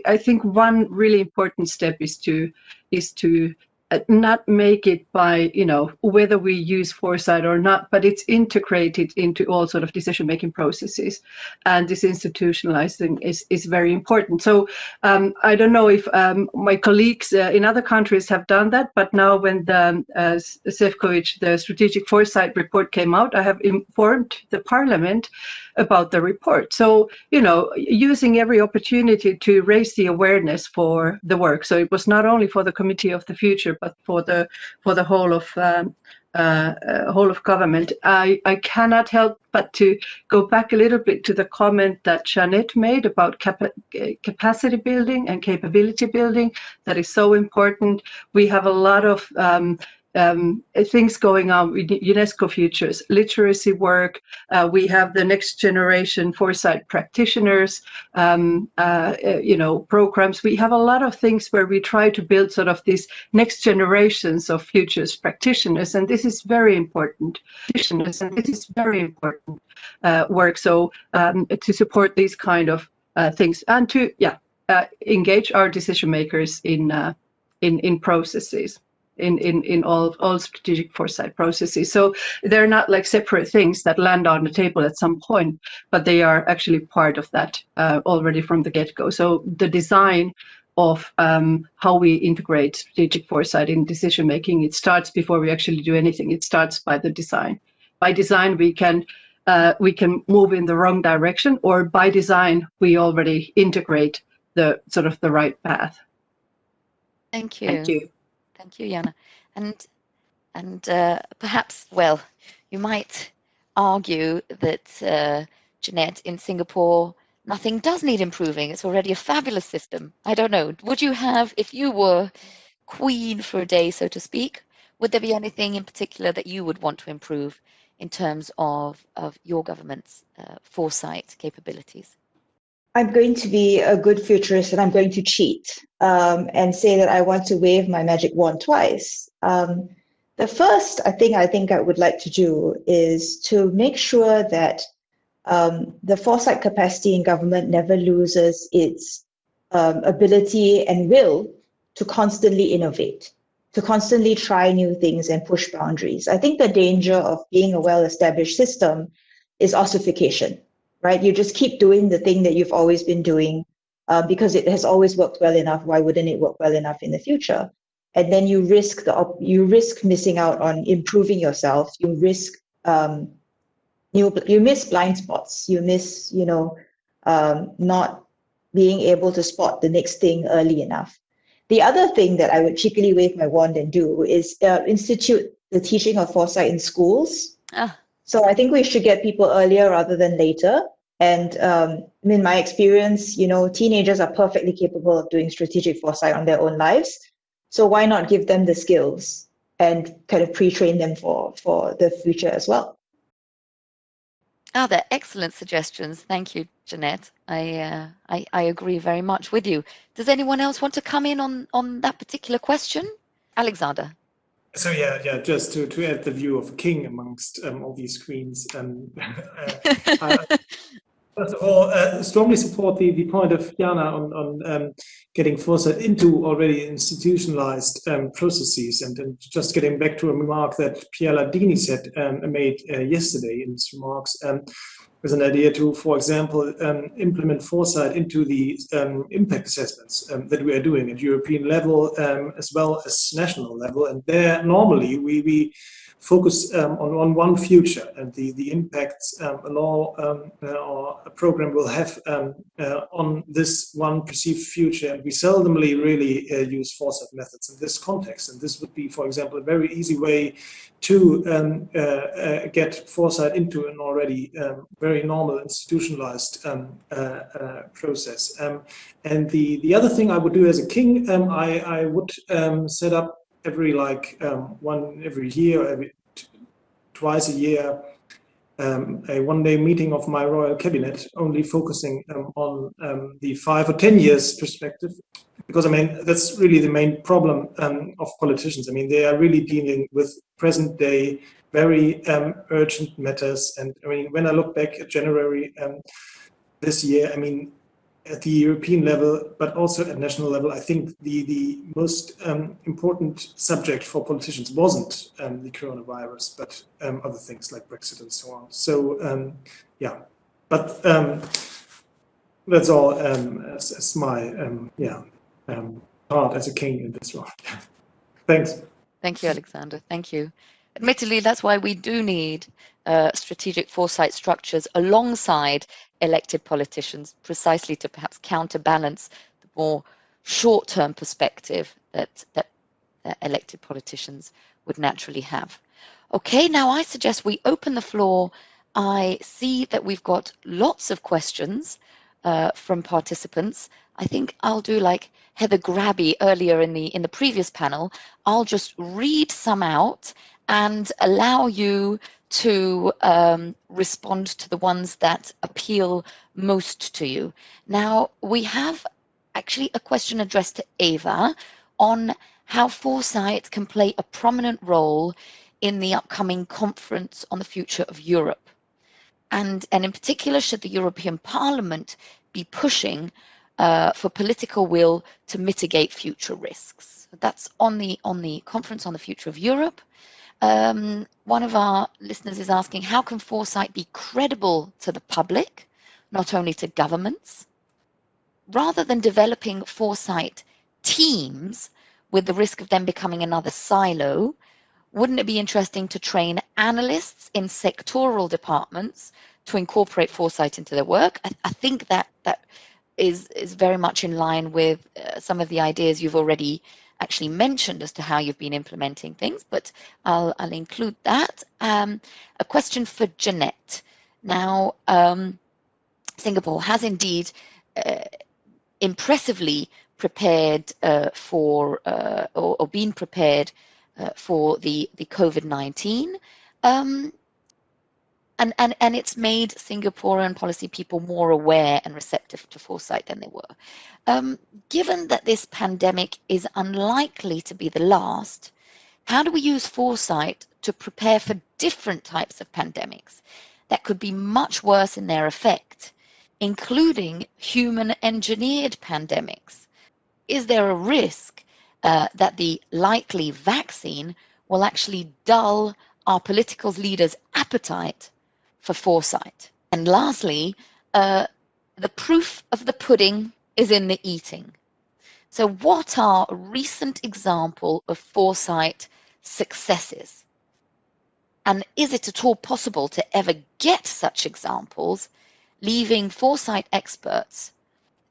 I think one really important step is to not make it by, whether we use foresight or not, but it's integrated into all sort of decision-making processes. And this institutionalizing is very important. So I don't know if my colleagues in other countries have done that, but now when the Sefcovic, the strategic foresight report came out, I have informed the parliament about the report. So, using every opportunity to raise the awareness for the work. So it was not only for the Committee of the Future, but for the whole of government. I cannot help but to go back a little bit to the comment that Jeanette made about capacity building and capability building. That is so important. We have a lot of things going on with UNESCO Futures, literacy work. We have the next generation foresight practitioners, programs. We have a lot of things where we try to build sort of these next generations of futures practitioners, and this is very important. Work. So to support these kind of things and to engage our decision makers in processes. In all strategic foresight processes. So they're not like separate things that land on the table at some point, but they are actually part of that already from the get-go. So the design of how we integrate strategic foresight in decision making, it starts before we actually do anything. It starts by the design. By design, we can move in the wrong direction, or by design, we already integrate the sort of the right path. Thank you. Thank you. Thank you, Jaana. And perhaps, well, you might argue that, Jeanette, in Singapore, nothing does need improving. It's already a fabulous system. I don't know. Would you have, if you were queen for a day, so to speak, would there be anything in particular that you would want to improve in terms of your government's foresight capabilities? I'm going to be a good futurist and I'm going to cheat and say that I want to wave my magic wand twice. The first I think I would like to do is to make sure that the foresight capacity in government never loses its ability and will to constantly innovate, to constantly try new things and push boundaries. I think the danger of being a well-established system is ossification, right? You just keep doing the thing that you've always been doing because it has always worked well enough. Why wouldn't it work well enough in the future? And then you risk missing out on improving yourself. You risk you miss blind spots. You miss not being able to spot the next thing early enough. The other thing that I would cheekily wave my wand and do is institute the teaching of foresight in schools. So I think we should get people earlier rather than later. And in my experience, teenagers are perfectly capable of doing strategic foresight on their own lives. So why not give them the skills and kind of pre-train them for the future as well? They're excellent suggestions. Thank you, Jeanette. I agree very much with you. Does anyone else want to come in on that particular question? Alexander. So yeah, just to add the view of a king amongst all these screens. First of all, strongly support the point of Jaana on getting foresight into already institutionalized processes, and just getting back to a remark that Pierre Ladini made yesterday in his remarks. With an idea to, for example, implement foresight into the impact assessments that we are doing at European level as well as national level. And there, normally, we focus on one future and the impacts a law or a program will have on this one perceived future. And we seldomly really use foresight methods in this context. And this would be, for example, a very easy way to get foresight into an already very normal institutionalized process. And the other thing I would do as a king, I would set up every year, twice a year, a one-day meeting of my royal cabinet, only focusing on the 5 or 10 years perspective, because that's really the main problem of politicians. They are really dealing with present-day, very urgent matters. And when I look back at January this year, at the European level, but also at national level, I think the most important subject for politicians wasn't the coronavirus, but other things like Brexit and so on. So, yeah, but that's all as my part as a king in this one. Thanks. Thank you, Alexander. Thank you. Admittedly, that's why we do need strategic foresight structures alongside elected politicians, precisely to perhaps counterbalance the more short-term perspective that elected politicians would naturally have. Okay, now I suggest we open the floor. I see that we've got lots of questions from participants. I think I'll do like Heather Grabby earlier in the previous panel. I'll just read some out and allow you to respond to the ones that appeal most to you. Now, we have actually a question addressed to Eva on how foresight can play a prominent role in the upcoming conference on the future of Europe. And in particular, should the European Parliament be pushing for political will to mitigate future risks? That's on the conference on the future of Europe. One of our listeners is asking, how can foresight be credible to the public, not only to governments? Rather than developing foresight teams with the risk of them becoming another silo, wouldn't it be interesting to train analysts in sectoral departments to incorporate foresight into their work? I think that is very much in line with some of the ideas you've already actually mentioned as to how you've been implementing things, but I'll include that. A question for Jeanette. Now, Singapore has indeed impressively prepared for or been prepared for the COVID-19. And it's made Singaporean policy people more aware and receptive to foresight than they were. Given that this pandemic is unlikely to be the last, how do we use foresight to prepare for different types of pandemics that could be much worse in their effect, including human-engineered pandemics? Is there a risk that the likely vaccine will actually dull our political leaders' appetite for foresight? And lastly, the proof of the pudding is in the eating. So what are recent examples of foresight successes? And is it at all possible to ever get such examples, leaving foresight experts,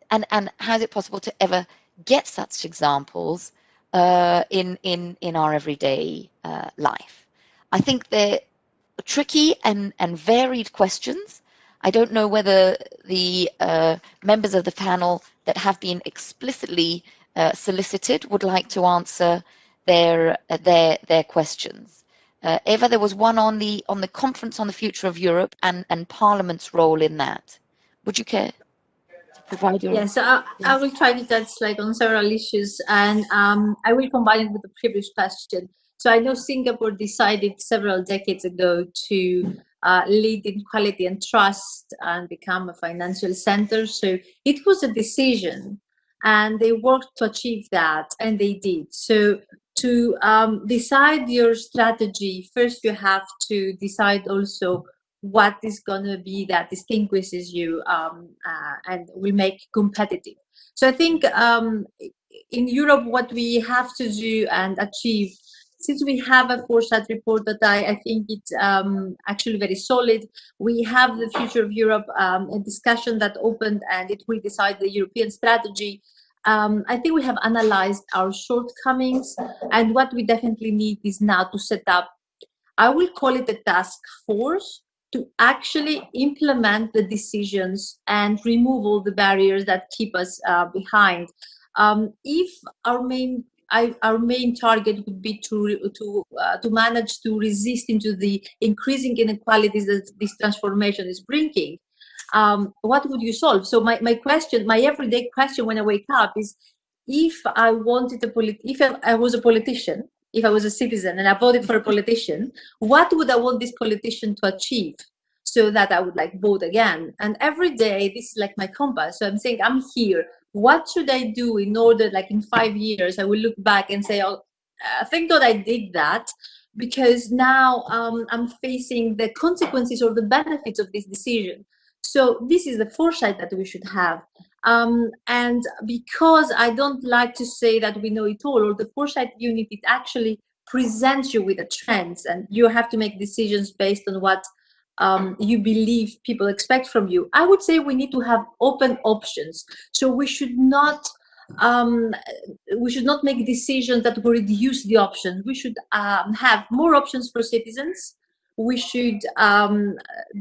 and how is it possible to ever get such examples in our everyday life? I think they're tricky and varied questions. I don't know whether the members of the panel that have been explicitly solicited would like to answer their questions. Eva, there was one on the conference on the future of Europe and Parliament's role in that. Would you care to provide your? Yes, I will try to touch on several issues, and I will combine it with the previous question. So I know Singapore decided several decades ago to lead in quality and trust and become a financial center. So it was a decision, and they worked to achieve that, and they did. So to decide your strategy, first you have to decide also what is going to be that distinguishes you and will make competitive. So I think in Europe, what we have to do and achieve, since we have a foresight report that I think it's actually very solid, we have the future of Europe, a discussion that opened, and it will decide the European strategy. I think we have analyzed our shortcomings, and what we definitely need is now to set up, I will call it a task force, to actually implement the decisions and remove all the barriers that keep us behind. If our main target would be to manage to resist into the increasing inequalities that this transformation is bringing, what would you solve? So my everyday question when I wake up is, if I wanted if I was a politician, if I was a citizen and I voted for a politician, what would I want this politician to achieve so that I would vote again? And every day, this is my compass. So I'm saying, I'm here. What should I do in order, in 5 years, I will look back and say, oh, thank God I did that, because now I'm facing the consequences or the benefits of this decision. So this is the foresight that we should have. And because I don't like to say that we know it all, or the foresight unit, it actually presents you with the trends, and you have to make decisions based on what you believe people expect from you. I would say we need to have open options. So we should not make decisions that will reduce the options. We should have more options for citizens. We should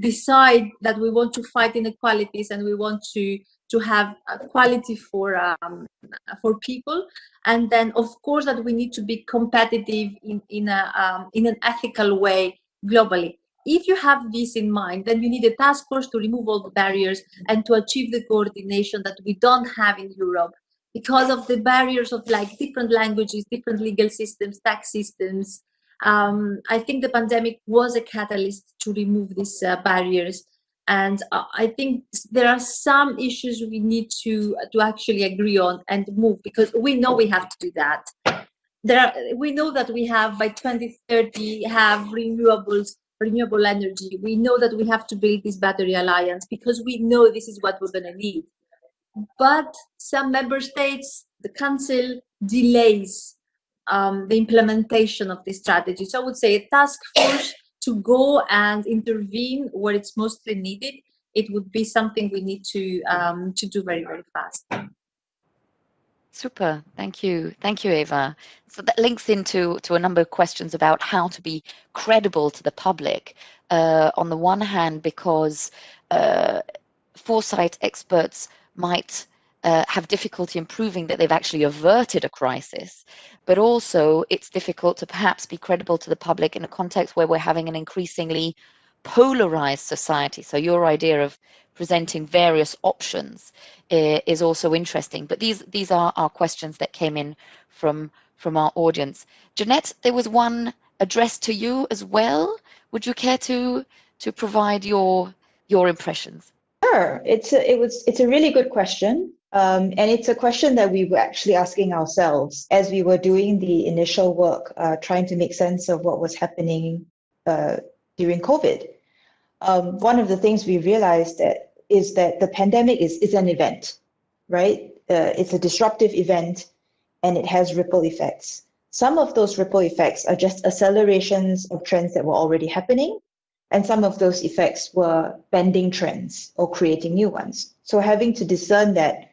decide that we want to fight inequalities and we want to have quality for people, and then of course that we need to be competitive in an ethical way globally. If you have this in mind, then you need a task force to remove all the barriers and to achieve the coordination that we don't have in Europe because of the barriers of different languages, different legal systems, tax systems. I think the pandemic was a catalyst to remove these barriers. And I think there are some issues we need to actually agree on and move, because we know we have to do that. We know that we have by 2030 have renewable energy. We know that we have to build this battery alliance because we know this is what we're going to need. But some member states, the council, delays the implementation of this strategy. So I would say a task force to go and intervene where it's mostly needed. It would be something we need to do very, very fast. Super, thank you, Eva. So that links into a number of questions about how to be credible to the public. On the one hand, because foresight experts might have difficulty in proving that they've actually averted a crisis, but also it's difficult to perhaps be credible to the public in a context where we're having an increasingly polarized society. So your idea of presenting various options is also interesting. But these are our questions that came in from our audience. Jeanette, there was one addressed to you as well. Would you care to provide your impressions? Sure. It's a really good question. And it's a question that we were actually asking ourselves as we were doing the initial work, trying to make sense of what was happening during COVID. One of the things we realized is that the pandemic is an event, right? It's a disruptive event, and it has ripple effects. Some of those ripple effects are just accelerations of trends that were already happening, and some of those effects were bending trends or creating new ones. So having to discern that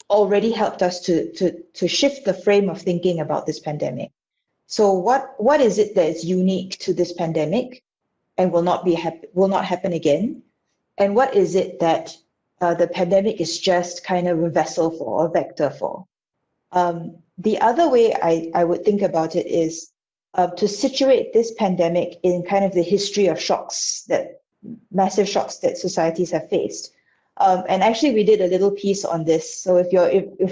already helped us to shift the frame of thinking about this pandemic. So what is it that is unique to this pandemic and will not happen again? And what is it that the pandemic is just kind of a vessel for, a vector for? The other way I would think about it is to situate this pandemic in kind of the history of massive shocks that societies have faced. And actually, we did a little piece on this. So if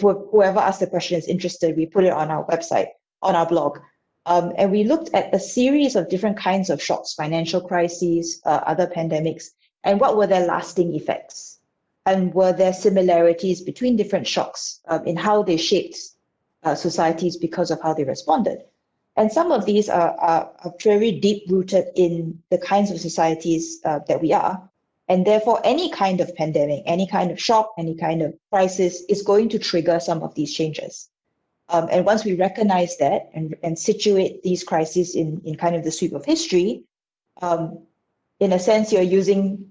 whoever asked the question is interested, we put it on our website, on our blog. And we looked at a series of different kinds of shocks, financial crises, other pandemics, and what were their lasting effects? And were there similarities between different shocks in how they shaped societies because of how they responded? And some of these are very deep-rooted in the kinds of societies that we are. And therefore, any kind of pandemic, any kind of shock, any kind of crisis is going to trigger some of these changes. And once we recognize that and situate these crises in kind of the sweep of history, in a sense, you're using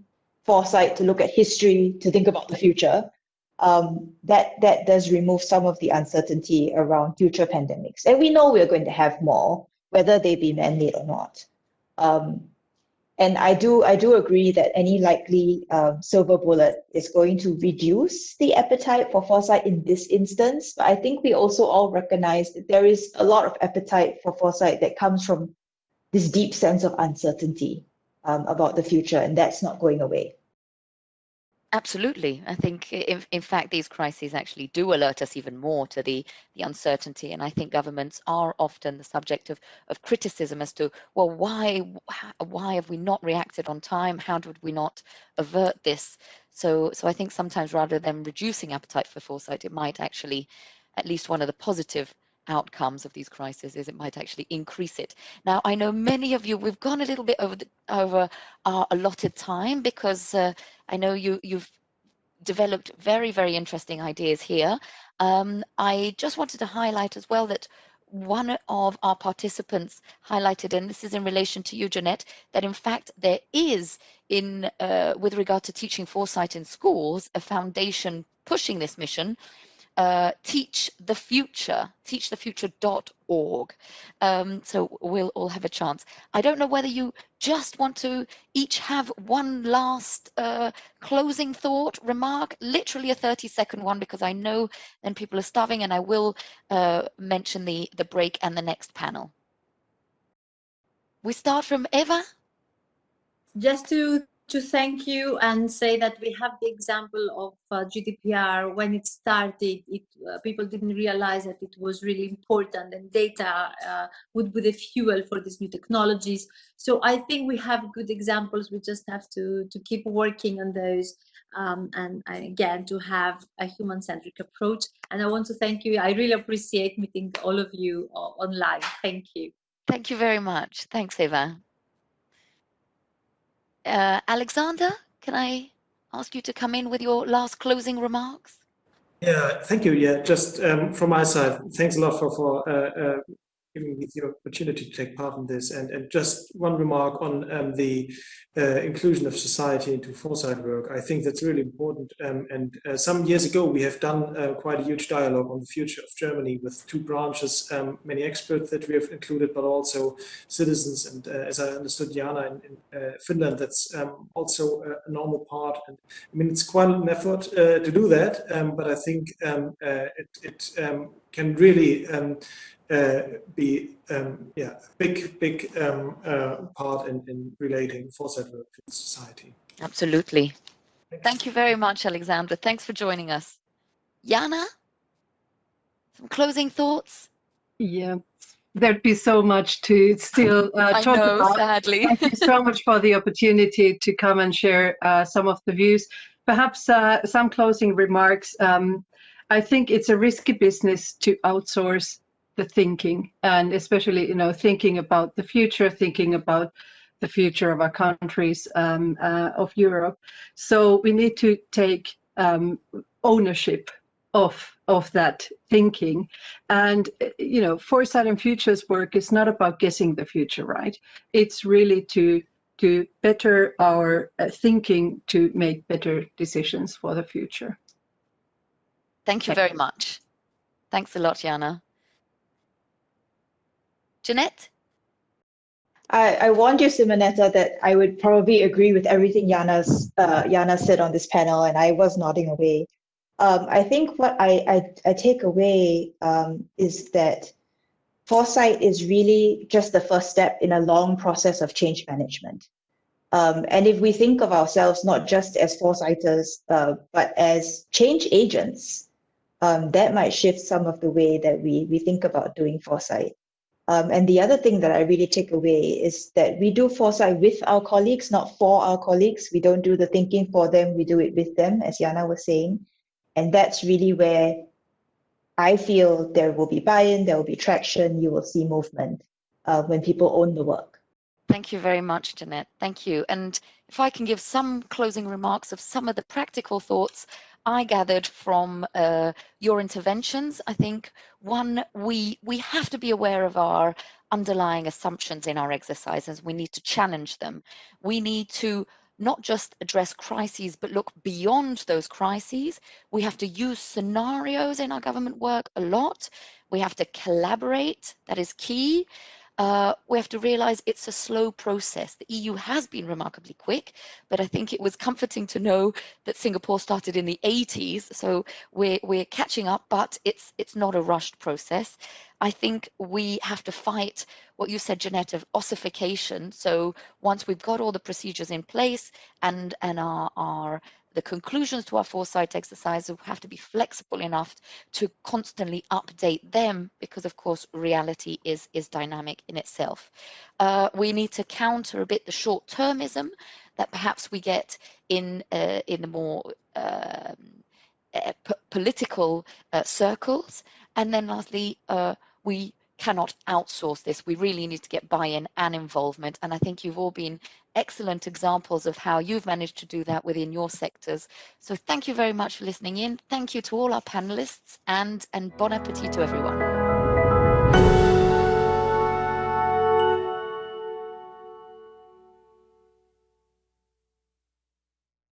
foresight to look at history, to think about the future. That does remove some of the uncertainty around future pandemics. And we know we're going to have more, whether they be man-made or not. And I do agree that any likely silver bullet is going to reduce the appetite for foresight in this instance. But I think we also all recognize that there is a lot of appetite for foresight that comes from this deep sense of uncertainty about the future, and that's not going away. Absolutely. I think, in fact, these crises actually do alert us even more to the uncertainty. And I think governments are often the subject of criticism as to, well, why have we not reacted on time? How did we not avert this? So I think sometimes rather than reducing appetite for foresight, it might actually, at least one of the positive outcomes of these crises is it might actually increase it. Now, I know many of you, we've gone a little bit over our allotted time because I know you've developed very, very interesting ideas here. I just wanted to highlight as well that one of our participants highlighted, and this is in relation to you, Jeanette, that in fact there is, with regard to teaching foresight in schools, a foundation pushing this mission. teachthefuture.org. So we'll all have a chance. I don't know whether you just want to each have one last closing thought, remark, literally a 30-second one, because I know then people are starving, and I will mention the break and the next panel. We start from Eva. Just to thank you and say that we have the example of GDPR. When it started, people didn't realize that it was really important, and data would be the fuel for these new technologies. So I think we have good examples. We just have to keep working on those, and again, to have a human-centric approach. And I want to thank you. I really appreciate meeting all of you online. Thank you. Thank you very much. Thanks, Eva. Alexander, can I ask you to come in with your last closing remarks? Yeah, thank you. Yeah, just from my side, thanks a lot for giving me the opportunity to take part in this. And just one remark on the inclusion of society into foresight work. I think that's really important. And some years ago, we have done quite a huge dialogue on the future of Germany with 2 branches, many experts that we have included, but also citizens. And as I understood, Jaana in Finland, that's also a normal part. And I mean, it's quite an effort to do that, but I think it can really be a big part in relating foresight work to society. Absolutely. Thank you very much, Alexandra. Thanks for joining us. Jaana, some closing thoughts? Yeah, there'd be so much to still I talk know, about. sadly. Thank you so much for the opportunity to come and share some of the views. Perhaps some closing remarks. I think it's a risky business to outsource the thinking, and especially, thinking about the future, thinking about the future of our countries, of Europe. So we need to take ownership of that thinking. And foresight and futures work is not about guessing the future, right? It's really to better our thinking to make better decisions for the future. Thank you very much. Thanks a lot, Jaana. Jeanette? I warned you, Simonetta, that I would probably agree with everything Jaana said on this panel, and I was nodding away. I think what I take away is that foresight is really just the first step in a long process of change management. And if we think of ourselves not just as foresighters, but as change agents, that might shift some of the way that we think about doing foresight. And the other thing that I really take away is that we do foresight with our colleagues, not for our colleagues. We don't do the thinking for them, we do it with them, as Jaana was saying. And that's really where I feel there will be buy-in, there will be traction, you will see movement when people own the work. Thank you very much, Jeanette. Thank you. And if I can give some closing remarks of some of the practical thoughts I gathered from your interventions, I think, one, we have to be aware of our underlying assumptions in our exercises. We need to challenge them. We need to not just address crises, but look beyond those crises. We have to use scenarios in our government work a lot. We have to collaborate. That is key. We have to realize it's a slow process. The EU has been remarkably quick, but I think it was comforting to know that Singapore started in the 80s. So we're catching up, but it's not a rushed process. I think we have to fight what you said, Jeanette, of ossification. So once we've got all the procedures in place and the conclusions to our foresight exercise, we have to be flexible enough to constantly update them because, of course, reality is dynamic in itself. We need to counter a bit the short-termism that perhaps we get in the more political circles. And then lastly, we cannot outsource this. We really need to get buy-in and involvement. And I think you've all been excellent examples of how you've managed to do that within your sectors. So thank you very much for listening in. Thank you to all our panelists and bon appetit to everyone.